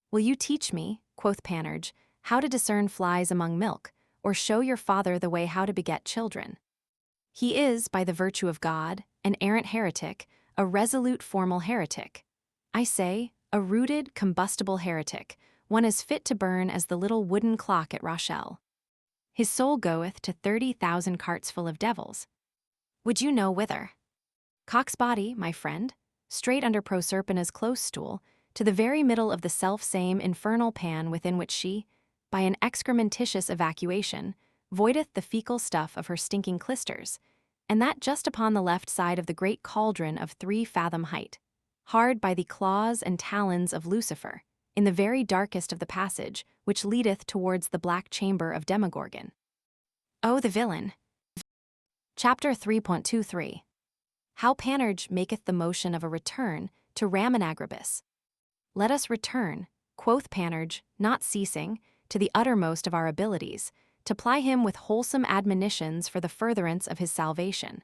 Will you teach me, quoth Panurge, how to discern flies among milk, or show your father the way how to beget children? He is, by the virtue of God, an arrant heretic, a resolute formal heretic. I say, a rooted, combustible heretic, one as fit to burn as the little wooden clock at Rochelle. His soul goeth to 30,000 carts full of devils. Would you know whither? Cock's body, my friend, straight under Proserpina's close stool, to the very middle of the self-same infernal pan within which she, by an excrementitious evacuation, voideth the fecal stuff of her stinking clysters, and that just upon the left side of the great cauldron of 3 fathom height, hard by the claws and talons of Lucifer, in the very darkest of the passage, which leadeth towards the black chamber of Demogorgon. Oh, the villain! Chapter 3.23. How Panurge maketh the motion of a return to Raminagribus. Let us return, quoth Panurge, not ceasing, to the uttermost of our abilities, to ply him with wholesome admonitions for the furtherance of his salvation.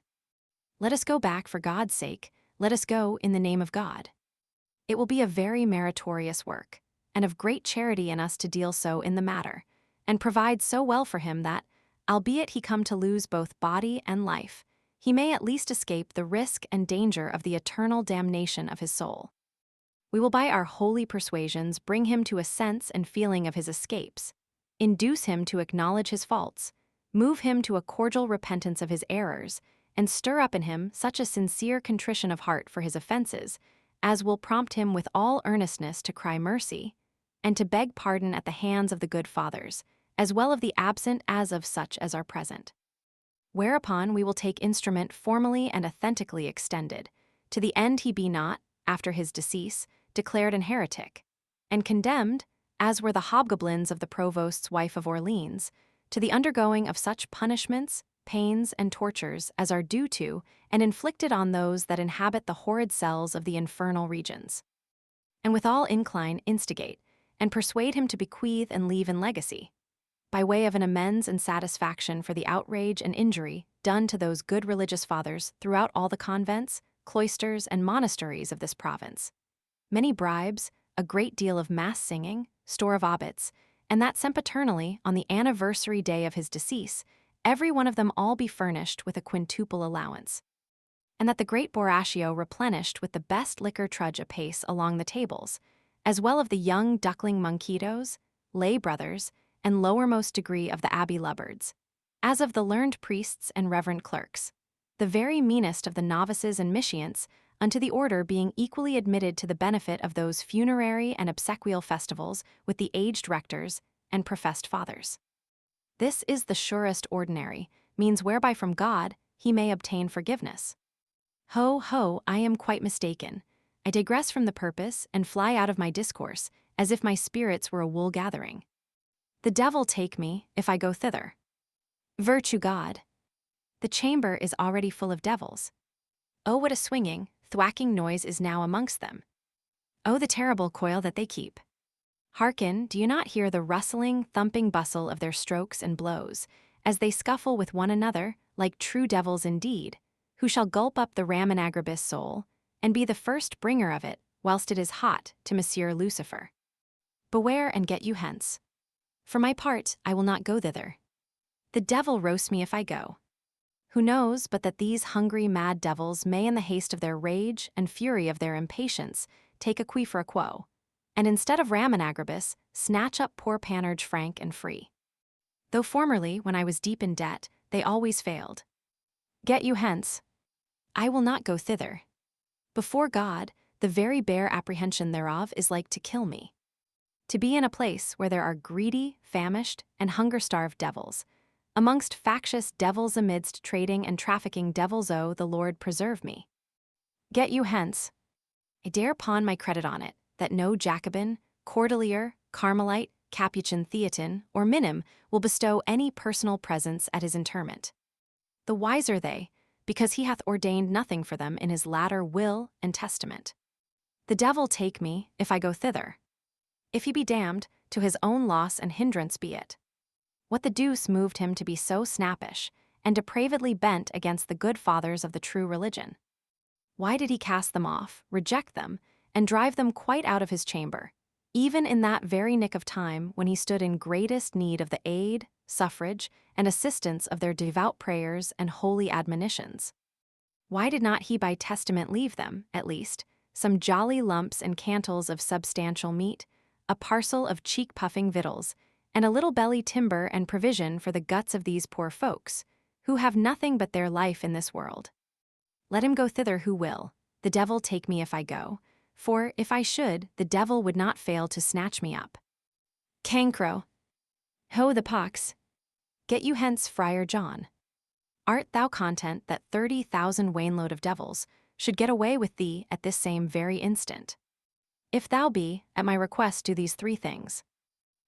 Let us go back for God's sake, let us go in the name of God. It will be a very meritorious work, and of great charity in us to deal so in the matter, and provide so well for him that, albeit he come to lose both body and life, he may at least escape the risk and danger of the eternal damnation of his soul. We will by our holy persuasions bring him to a sense and feeling of his escapes, induce him to acknowledge his faults, move him to a cordial repentance of his errors, and stir up in him such a sincere contrition of heart for his offenses as will prompt him with all earnestness to cry mercy, and to beg pardon at the hands of the good fathers, as well of the absent as of such as are present. Whereupon we will take instrument formally and authentically extended, to the end he be not, after his decease, declared an heretic, and condemned, as were the hobgoblins of the provost's wife of Orleans, to the undergoing of such punishments, pains, and tortures as are due to and inflicted on those that inhabit the horrid cells of the infernal regions. And withal incline, instigate, and persuade him to bequeath and leave in legacy, by way of an amends and satisfaction for the outrage and injury done to those good religious fathers throughout all the convents, cloisters, and monasteries of this province. Many bribes, a great deal of mass singing, store of obits, and that sempiternally, on the anniversary day of his decease, every one of them all be furnished with a quintuple allowance. And that the great Borachio replenished with the best liquor trudge apace along the tables, as well of the young duckling monquitos, lay brothers, and lowermost degree of the abbey lubbards, as of the learned priests and reverend clerks, the very meanest of the novices and miscients, unto the order being equally admitted to the benefit of those funerary and obsequial festivals with the aged rectors and professed fathers. This is the surest ordinary means whereby from God he may obtain forgiveness. Ho, ho, I am quite mistaken. I digress from the purpose and fly out of my discourse, as if my spirits were a wool gathering. The devil take me, if I go thither. Virtue God. The chamber is already full of devils. Oh, what a swinging, thwacking noise is now amongst them. Oh, the terrible coil that they keep. Hearken, do you not hear the rustling, thumping bustle of their strokes and blows, as they scuffle with one another, like true devils indeed, who shall gulp up the Raminagribus soul, and be the first bringer of it, whilst it is hot, to Monsieur Lucifer. Beware and get you hence. For my part, I will not go thither. The devil roast me if I go. Who knows but that these hungry mad devils may in the haste of their rage and fury of their impatience take a qui for a quo, and instead of Raminagribus, snatch up poor Panurge frank and free. Though formerly, when I was deep in debt, they always failed. Get you hence. I will not go thither. Before God, the very bare apprehension thereof is like to kill me. To be in a place where there are greedy, famished, and hunger-starved devils, amongst factious devils amidst trading and trafficking devils, oh, the Lord preserve me. Get you hence. I dare pawn my credit on it, that no Jacobin, Cordelier, Carmelite, Capuchin Theatin, or Minim will bestow any personal presence at his interment. The wiser they, because he hath ordained nothing for them in his latter will and testament. The devil take me, if I go thither. If he be damned, to his own loss and hindrance be it. What the deuce moved him to be so snappish, and depravedly bent against the good fathers of the true religion? Why did he cast them off, reject them, and drive them quite out of his chamber, even in that very nick of time when he stood in greatest need of the aid, suffrage, and assistance of their devout prayers and holy admonitions? Why did not he by testament leave them, at least, some jolly lumps and cantles of substantial meat, a parcel of cheek-puffing victuals, and a little belly timber and provision for the guts of these poor folks, who have nothing but their life in this world? Let him go thither who will, the devil take me if I go, for, if I should, the devil would not fail to snatch me up. Cancro. Ho, the pox. Get you hence, Friar John. Art thou content that 30,000 wainload of devils should get away with thee at this same very instant? If thou be, at my request do these 3 things.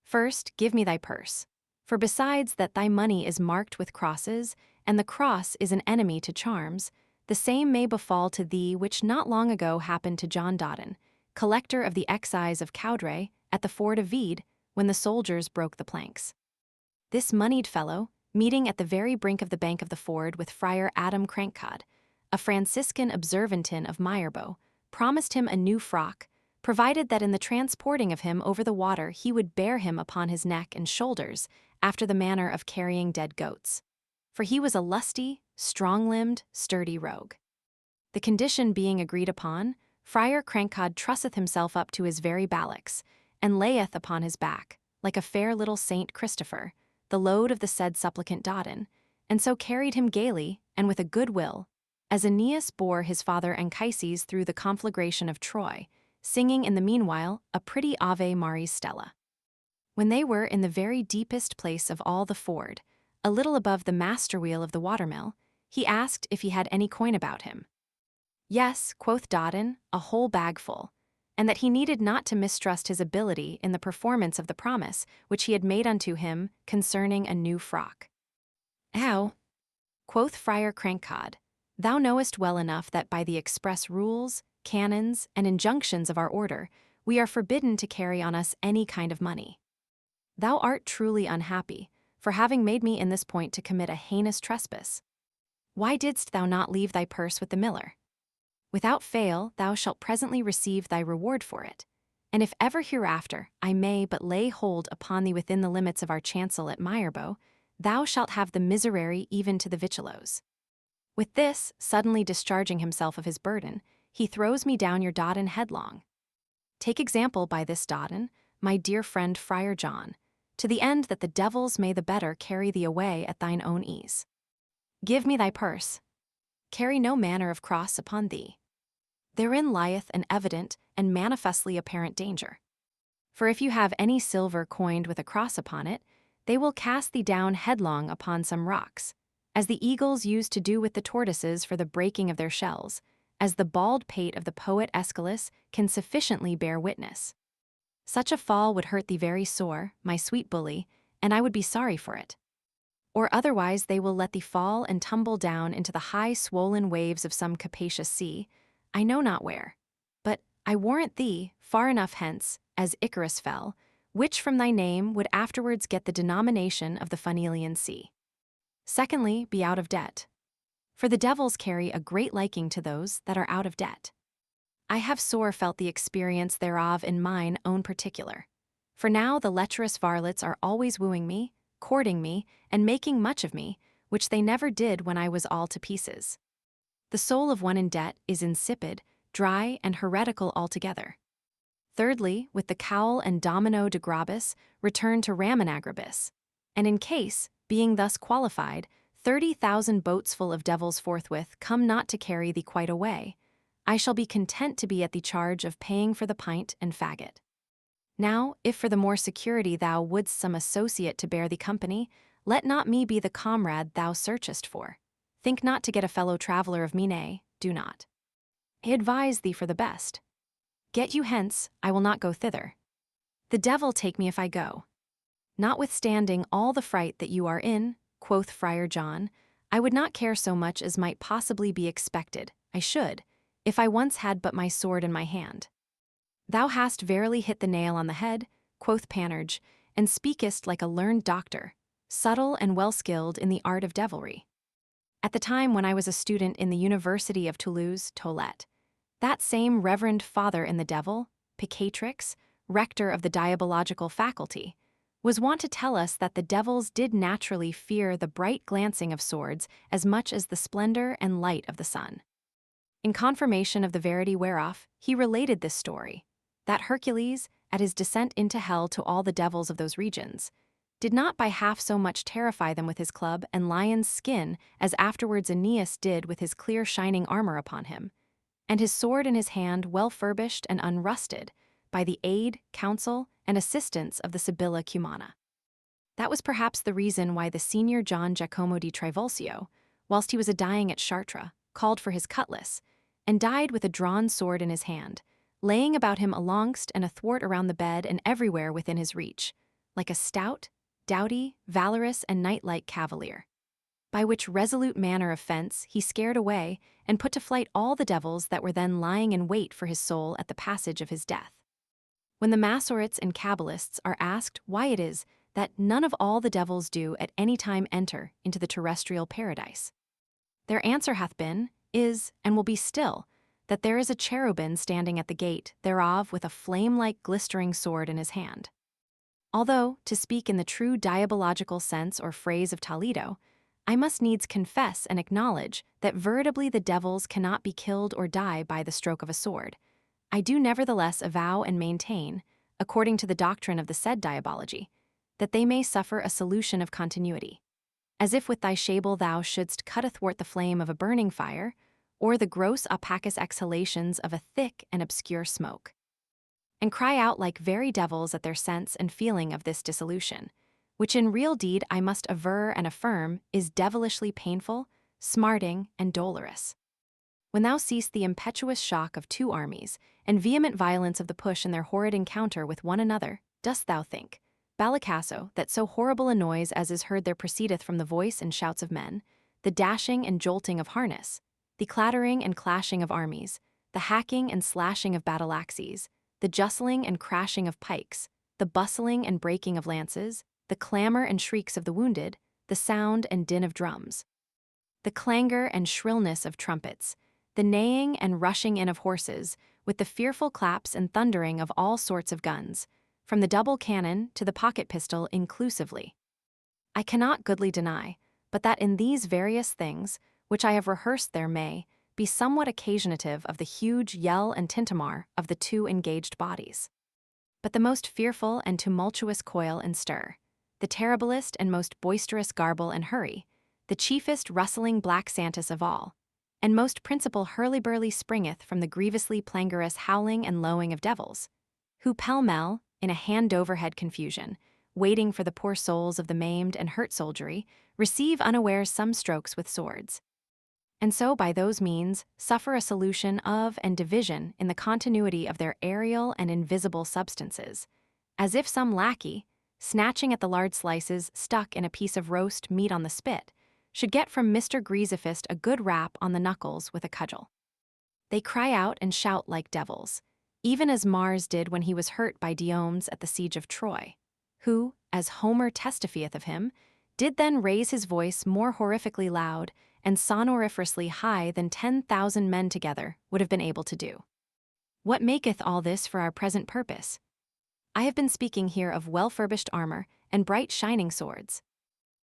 First, give me thy purse. For besides that thy money is marked with crosses, and the cross is an enemy to charms, the same may befall to thee which not long ago happened to John Dodden, collector of the excise of Cowdray, at the ford of Veed, when the soldiers broke the planks. This moneyed fellow, meeting at the very brink of the bank of the ford with Friar Adam Crankcod, a Franciscan observantin of Meyerbow, promised him a new frock, provided that in the transporting of him over the water he would bear him upon his neck and shoulders, after the manner of carrying dead goats. For he was a lusty, strong-limbed, sturdy rogue. The condition being agreed upon, Friar Crankcod trusseth himself up to his very ballocks, and layeth upon his back, like a fair little Saint Christopher, the load of the said supplicant Dodden, and so carried him gaily, and with a good will, as Aeneas bore his father Anchises through the conflagration of Troy, singing in the meanwhile a pretty Ave Maris Stella. When they were in the very deepest place of all the ford, a little above the master wheel of the watermill, he asked if he had any coin about him. Yes, quoth Dodden, a whole bag full, and that he needed not to mistrust his ability in the performance of the promise which he had made unto him concerning a new frock. How? Quoth Friar Crankcod, thou knowest well enough that by the express rules, canons, and injunctions of our order, we are forbidden to carry on us any kind of money. Thou art truly unhappy, for having made me in this point to commit a heinous trespass. Why didst thou not leave thy purse with the miller? Without fail thou shalt presently receive thy reward for it, and if ever hereafter I may but lay hold upon thee within the limits of our chancel at Meyerbow, thou shalt have the miserere even to the victuals. With this, suddenly discharging himself of his burden, he throws me down your Dodden headlong. Take example by this Dodden, my dear friend Friar John, to the end that the devils may the better carry thee away at thine own ease. Give me thy purse. Carry no manner of cross upon thee. Therein lieth an evident and manifestly apparent danger. For if you have any silver coined with a cross upon it, they will cast thee down headlong upon some rocks, as the eagles used to do with the tortoises for the breaking of their shells, as the bald pate of the poet Aeschylus can sufficiently bear witness. Such a fall would hurt thee very sore, my sweet bully, and I would be sorry for it. Or otherwise they will let thee fall and tumble down into the high swollen waves of some capacious sea, I know not where, but I warrant thee, far enough hence, as Icarus fell, which from thy name would afterwards get the denomination of the Phanelian Sea. Secondly, be out of debt. For the devils carry a great liking to those that are out of debt. I have sore felt the experience thereof in mine own particular. For now the lecherous varlets are always wooing me, courting me, and making much of me, which they never did when I was all to pieces. The soul of one in debt is insipid, dry, and heretical altogether. Thirdly, with the cowl and domino de grabis, return to Raminagribus, and in case, being thus qualified, 30,000 boats full of devils forthwith come not to carry thee quite away, I shall be content to be at the charge of paying for the pint and faggot. Now, if for the more security thou wouldst some associate to bear thee company, let not me be the comrade thou searchest for. Think not to get a fellow traveler of me, nay, do not. I advise thee for the best. Get you hence, I will not go thither. The devil take me if I go. Notwithstanding all the fright that you are in, quoth Friar John, I would not care so much as might possibly be expected, I should, if I once had but my sword in my hand. Thou hast verily hit the nail on the head, quoth Panurge, and speakest like a learned doctor, subtle and well-skilled in the art of devilry. At the time when I was a student in the University of Toulouse, Toilette, that same reverend father in the devil, Picatrix, rector of the diabological faculty, was wont to tell us that the devils did naturally fear the bright glancing of swords as much as the splendor and light of the sun. In confirmation of the verity whereof, he related this story, that Hercules, at his descent into hell to all the devils of those regions, did not by half so much terrify them with his club and lion's skin as afterwards Aeneas did with his clear shining armor upon him, and his sword in his hand well furbished and unrusted, by the aid, counsel, and assistance of the Sibylla Cumana. That was perhaps the reason why the senior John Giacomo di Trivulzio, whilst he was a-dying at Chartres, called for his cutlass, and died with a drawn sword in his hand, laying about him alongst and athwart around the bed and everywhere within his reach, like a stout, doughty, valorous, and knight-like cavalier. By which resolute manner of fence he scared away and put to flight all the devils that were then lying in wait for his soul at the passage of his death. When the Masoretes and Kabbalists are asked why it is that none of all the devils do at any time enter into the terrestrial paradise, their answer hath been, is, and will be still, that there is a cherubin standing at the gate thereof with a flame-like glistering sword in his hand. Although, to speak in the true diabological sense or phrase of Toledo, I must needs confess and acknowledge that veritably the devils cannot be killed or die by the stroke of a sword, I do nevertheless avow and maintain, according to the doctrine of the said diabology, that they may suffer a solution of continuity, as if with thy shable thou shouldst cut athwart the flame of a burning fire, or the gross opacous exhalations of a thick and obscure smoke, and cry out like very devils at their sense and feeling of this dissolution, which in real deed I must aver and affirm is devilishly painful, smarting, and dolorous. When thou seest the impetuous shock of two armies, and vehement violence of the push in their horrid encounter with one another, dost thou think, Balicasso, that so horrible a noise as is heard there proceedeth from the voice and shouts of men, the dashing and jolting of harness, the clattering and clashing of armies, the hacking and slashing of battle-axes, the justling and crashing of pikes, the bustling and breaking of lances, the clamor and shrieks of the wounded, the sound and din of drums, the clangor and shrillness of trumpets, the neighing and rushing in of horses, with the fearful claps and thundering of all sorts of guns, from the double cannon to the pocket pistol inclusively. I cannot goodly deny, but that in these various things, which I have rehearsed there may be somewhat occasionative of the huge yell and tintamarre of the two engaged bodies. But the most fearful and tumultuous coil and stir, the terriblest and most boisterous garble and hurry, the chiefest rustling black santus of all, and most principal hurly-burly springeth from the grievously clangorous howling and lowing of devils, who pell-mell, in a hand-overhead confusion, waiting for the poor souls of the maimed and hurt soldiery, receive unawares some strokes with swords, and so by those means suffer a solution of and division in the continuity of their aerial and invisible substances, as if some lackey, snatching at the lard slices stuck in a piece of roast meat on the spit, should get from Mr. Greasifist a good rap on the knuckles with a cudgel. They cry out and shout like devils, even as Mars did when he was hurt by Diomedes at the siege of Troy, who, as Homer testifieth of him, did then raise his voice more horrifically loud and sonoriferously high than 10,000 men together would have been able to do. What maketh all this for our present purpose? I have been speaking here of well-furbished armor and bright shining swords.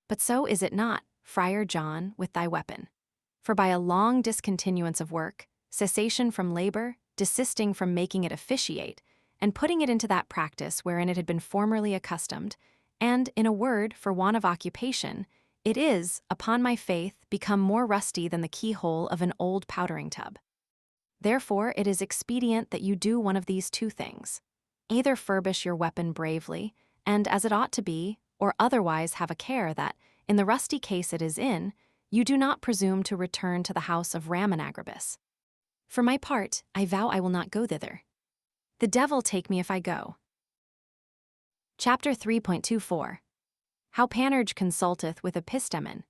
But so is it not, Friar John, with thy weapon. For by a long discontinuance of work, cessation from labor, desisting from making it officiate, and putting it into that practice wherein it had been formerly accustomed, and, in a word, for want of occupation, it is, upon my faith, become more rusty than the keyhole of an old powdering tub. Therefore it is expedient that you do one of these two things. Either furbish your weapon bravely, and as it ought to be, or otherwise have a care that, in the rusty case it is in, you do not presume to return to the house of Ramonagribus. For my part, I vow I will not go thither. The devil take me if I go. Chapter 3.24. How Panurge consulteth with Epistemon.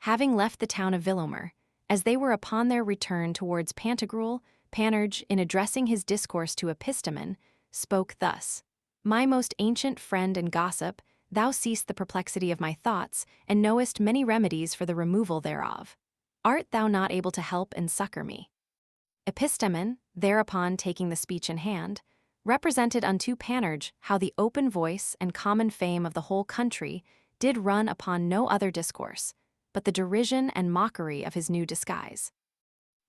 Having left the town of Vilomer, as they were upon their return towards Pantagruel, Panurge, in addressing his discourse to Epistemon, spoke thus: My most ancient friend and gossip, thou seest the perplexity of my thoughts, and knowest many remedies for the removal thereof. Art thou not able to help and succor me? Epistemon, thereupon taking the speech in hand, represented unto Panurge how the open voice and common fame of the whole country did run upon no other discourse, but the derision and mockery of his new disguise.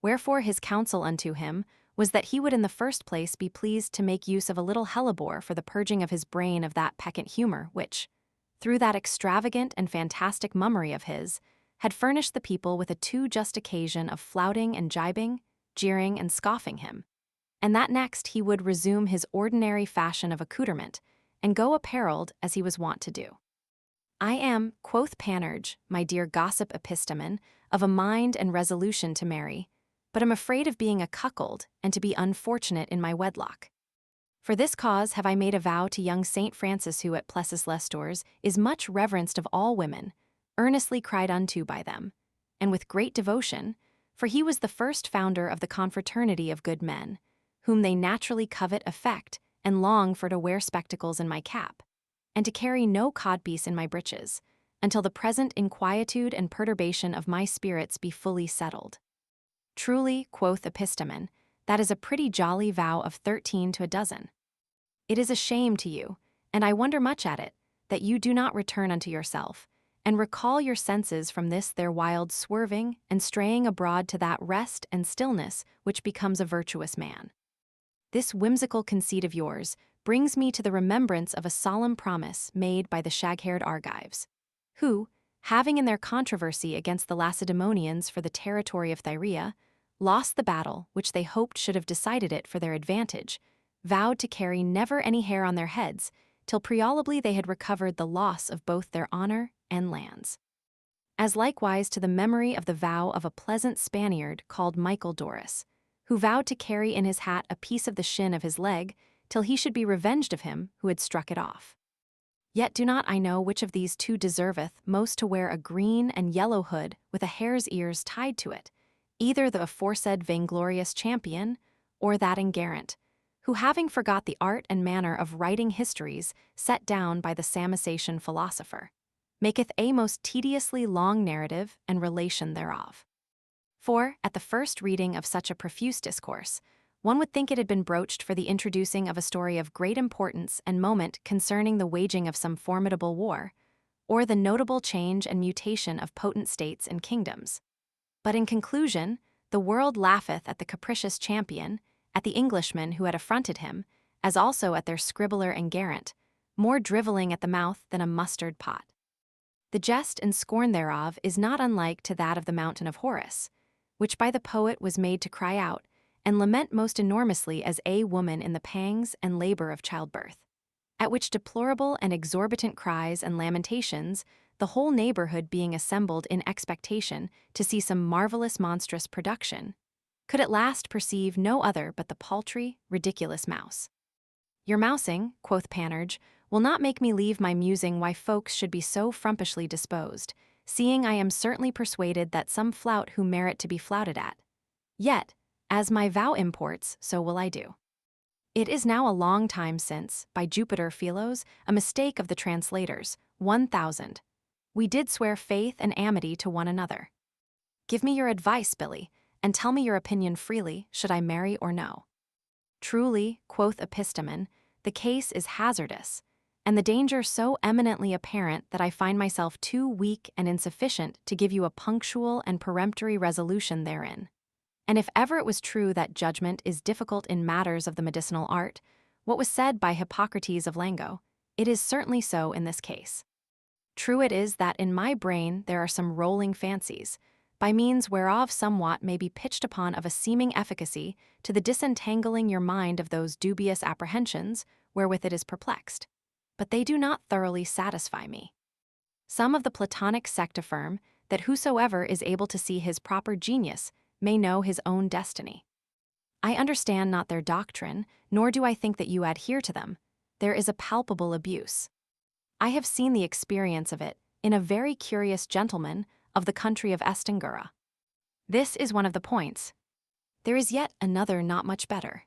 Wherefore his counsel unto him was that he would in the first place be pleased to make use of a little hellebore for the purging of his brain of that peccant humor which, through that extravagant and fantastic mummery of his, had furnished the people with a too just occasion of flouting and gibing, jeering and scoffing him, and that next he would resume his ordinary fashion of accoutrement, and go apparelled as he was wont to do. I am, quoth Panurge, my dear gossip Epistemon, of a mind and resolution to marry, but am afraid of being a cuckold and to be unfortunate in my wedlock. For this cause have I made a vow to young Saint Francis, who at Plessis Lestors is much reverenced of all women, earnestly cried unto by them, and with great devotion, for he was the first founder of the confraternity of good men, whom they naturally covet, affect, and long for to wear spectacles in my cap, and to carry no codpiece in my breeches, until the present inquietude and perturbation of my spirits be fully settled. Truly, quoth Epistomen, that is a pretty jolly vow of 13 to a dozen. It is a shame to you, and I wonder much at it, that you do not return unto yourself, and recall your senses from this their wild swerving and straying abroad to that rest and stillness which becomes a virtuous man. This whimsical conceit of yours brings me to the remembrance of a solemn promise made by the shag-haired Argives, who, having in their controversy against the Lacedaemonians for the territory of Thyrea, lost the battle which they hoped should have decided it for their advantage, vowed to carry never any hair on their heads, till prealably they had recovered the loss of both their honor and lands. As likewise to the memory of the vow of a pleasant Spaniard called Michael Doris, who vowed to carry in his hat a piece of the shin of his leg, till he should be revenged of him who had struck it off. Yet do not I know which of these two deserveth most to wear a green and yellow hood with a hare's ears tied to it, either the aforesaid vainglorious champion, or that Ingarant, who having forgot the art and manner of writing histories set down by the Samosatian philosopher, maketh a most tediously long narrative and relation thereof. For, at the first reading of such a profuse discourse, one would think it had been broached for the introducing of a story of great importance and moment concerning the waging of some formidable war, or the notable change and mutation of potent states and kingdoms. But in conclusion, the world laugheth at the capricious champion, at the Englishman who had affronted him, as also at their scribbler Ingarant, more drivelling at the mouth than a mustard pot. The jest and scorn thereof is not unlike to that of the Mountain of Horace, which by the poet was made to cry out, and lament most enormously as a woman in the pangs and labor of childbirth, at which deplorable and exorbitant cries and lamentations, the whole neighborhood being assembled in expectation to see some marvelous monstrous production, could at last perceive no other but the paltry, ridiculous mouse. Your mousing, quoth Panurge, will not make me leave my musing why folks should be so frumpishly disposed, seeing I am certainly persuaded that some flout who merit to be flouted at. Yet, as my vow imports, so will I do. It is now a long time since, by Jupiter Philos, a mistake of the translators, 1000, we did swear faith and amity to one another. Give me your advice, Billy, and tell me your opinion freely, should I marry or no. Truly, quoth Epistomen, the case is hazardous, and the danger so eminently apparent that I find myself too weak and insufficient to give you a punctual and peremptory resolution therein. And if ever it was true that judgment is difficult in matters of the medicinal art, what was said by Hippocrates of Lango, it is certainly so in this case. True it is that in my brain there are some rolling fancies, by means whereof somewhat may be pitched upon of a seeming efficacy to the disentangling your mind of those dubious apprehensions wherewith it is perplexed, but they do not thoroughly satisfy me. Some of the Platonic sect affirm that whosoever is able to see his proper genius may know his own destiny. I understand not their doctrine, nor do I think that you adhere to them. There is a palpable abuse. I have seen the experience of it in a very curious gentleman of the country of Estangura. This is one of the points. There is yet another not much better.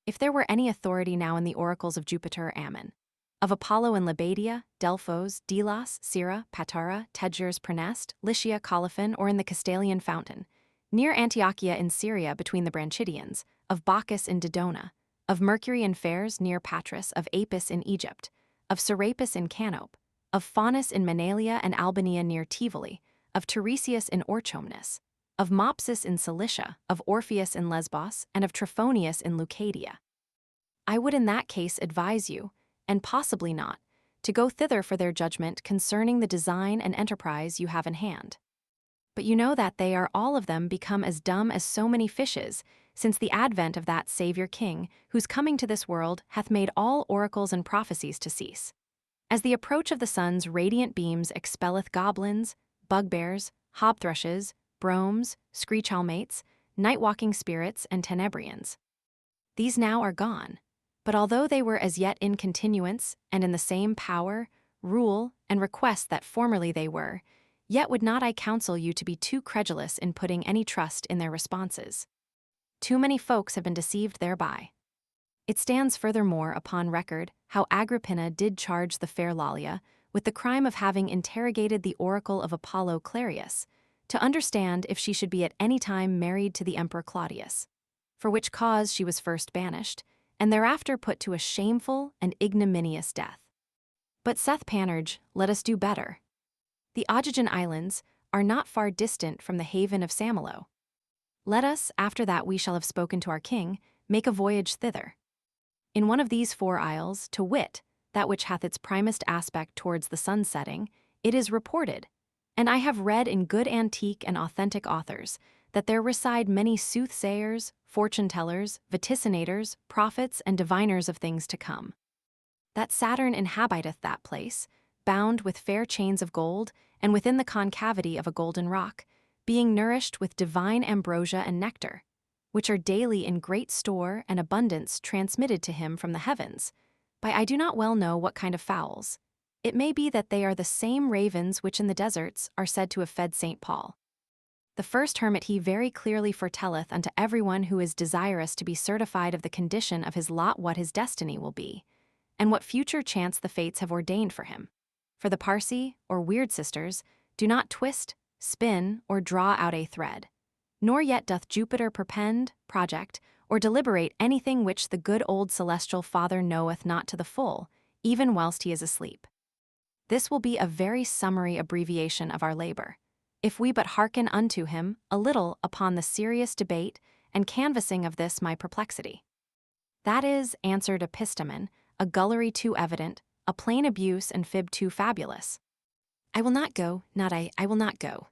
If there were any authority now in the oracles of Jupiter Ammon, of Apollo and Lebedia, Delphos, Delos, Sira, Patara, Tegers Prenest, Lycia Colophon, or in the Castalian fountain, near Antiochia in Syria between the Branchidians, of Bacchus in Dodona, of Mercury in Fairs near Patras, of Apis in Egypt, of Serapis in Canope, of Faunus in Manalia and Albania near Tivoli, of Tiresias in Orchomnus, of Mopsus in Cilicia, of Orpheus in Lesbos, and of Trophonius in Leucadia. I would in that case advise you, and possibly not, to go thither for their judgment concerning the design and enterprise you have in hand. But you know that they are all of them become as dumb as so many fishes, since the advent of that Saviour King, whose coming to this world hath made all oracles and prophecies to cease. As the approach of the sun's radiant beams expelleth goblins, bugbears, hobthrushes, bromes, screech-almates, night-walking spirits, and tenebrians. These now are gone, but although they were as yet in continuance and in the same power, rule, and request that formerly they were, yet would not I counsel you to be too credulous in putting any trust in their responses. Too many folks have been deceived thereby. It stands furthermore upon record how Agrippina did charge the fair Lollia with the crime of having interrogated the oracle of Apollo Clarius, to understand if she should be at any time married to the Emperor Claudius, for which cause she was first banished, and thereafter put to a shameful and ignominious death. But saith Panurge, let us do better. The Augean Islands are not far distant from the haven of Samelo. Let us, after that we shall have spoken to our king, make a voyage thither. In one of these 4 isles, to wit, that which hath its primest aspect towards the sun setting, it is reported, and I have read in good antique and authentic authors, that there reside many soothsayers, fortune-tellers, vaticinators, prophets, and diviners of things to come. That Saturn inhabiteth that place, bound with fair chains of gold, and within the concavity of a golden rock, being nourished with divine ambrosia and nectar, which are daily in great store and abundance transmitted to him from the heavens, by I do not well know what kind of fowls. It may be that they are the same ravens which in the deserts are said to have fed St. Paul. The first hermit he very clearly foretelleth unto everyone who is desirous to be certified of the condition of his lot what his destiny will be, and what future chance the fates have ordained for him. For the Parsi, or weird sisters, do not twist, spin, or draw out a thread, nor yet doth Jupiter perpend, project, or deliberate anything which the good old celestial father knoweth not to the full, even whilst he is asleep. This will be a very summary abbreviation of our labor, if we but hearken unto him a little upon the serious debate and canvassing of this my perplexity. That is, answered Epistemon, a gullery too evident, a plain abuse and fib too fabulous. I will not go, not I will not go.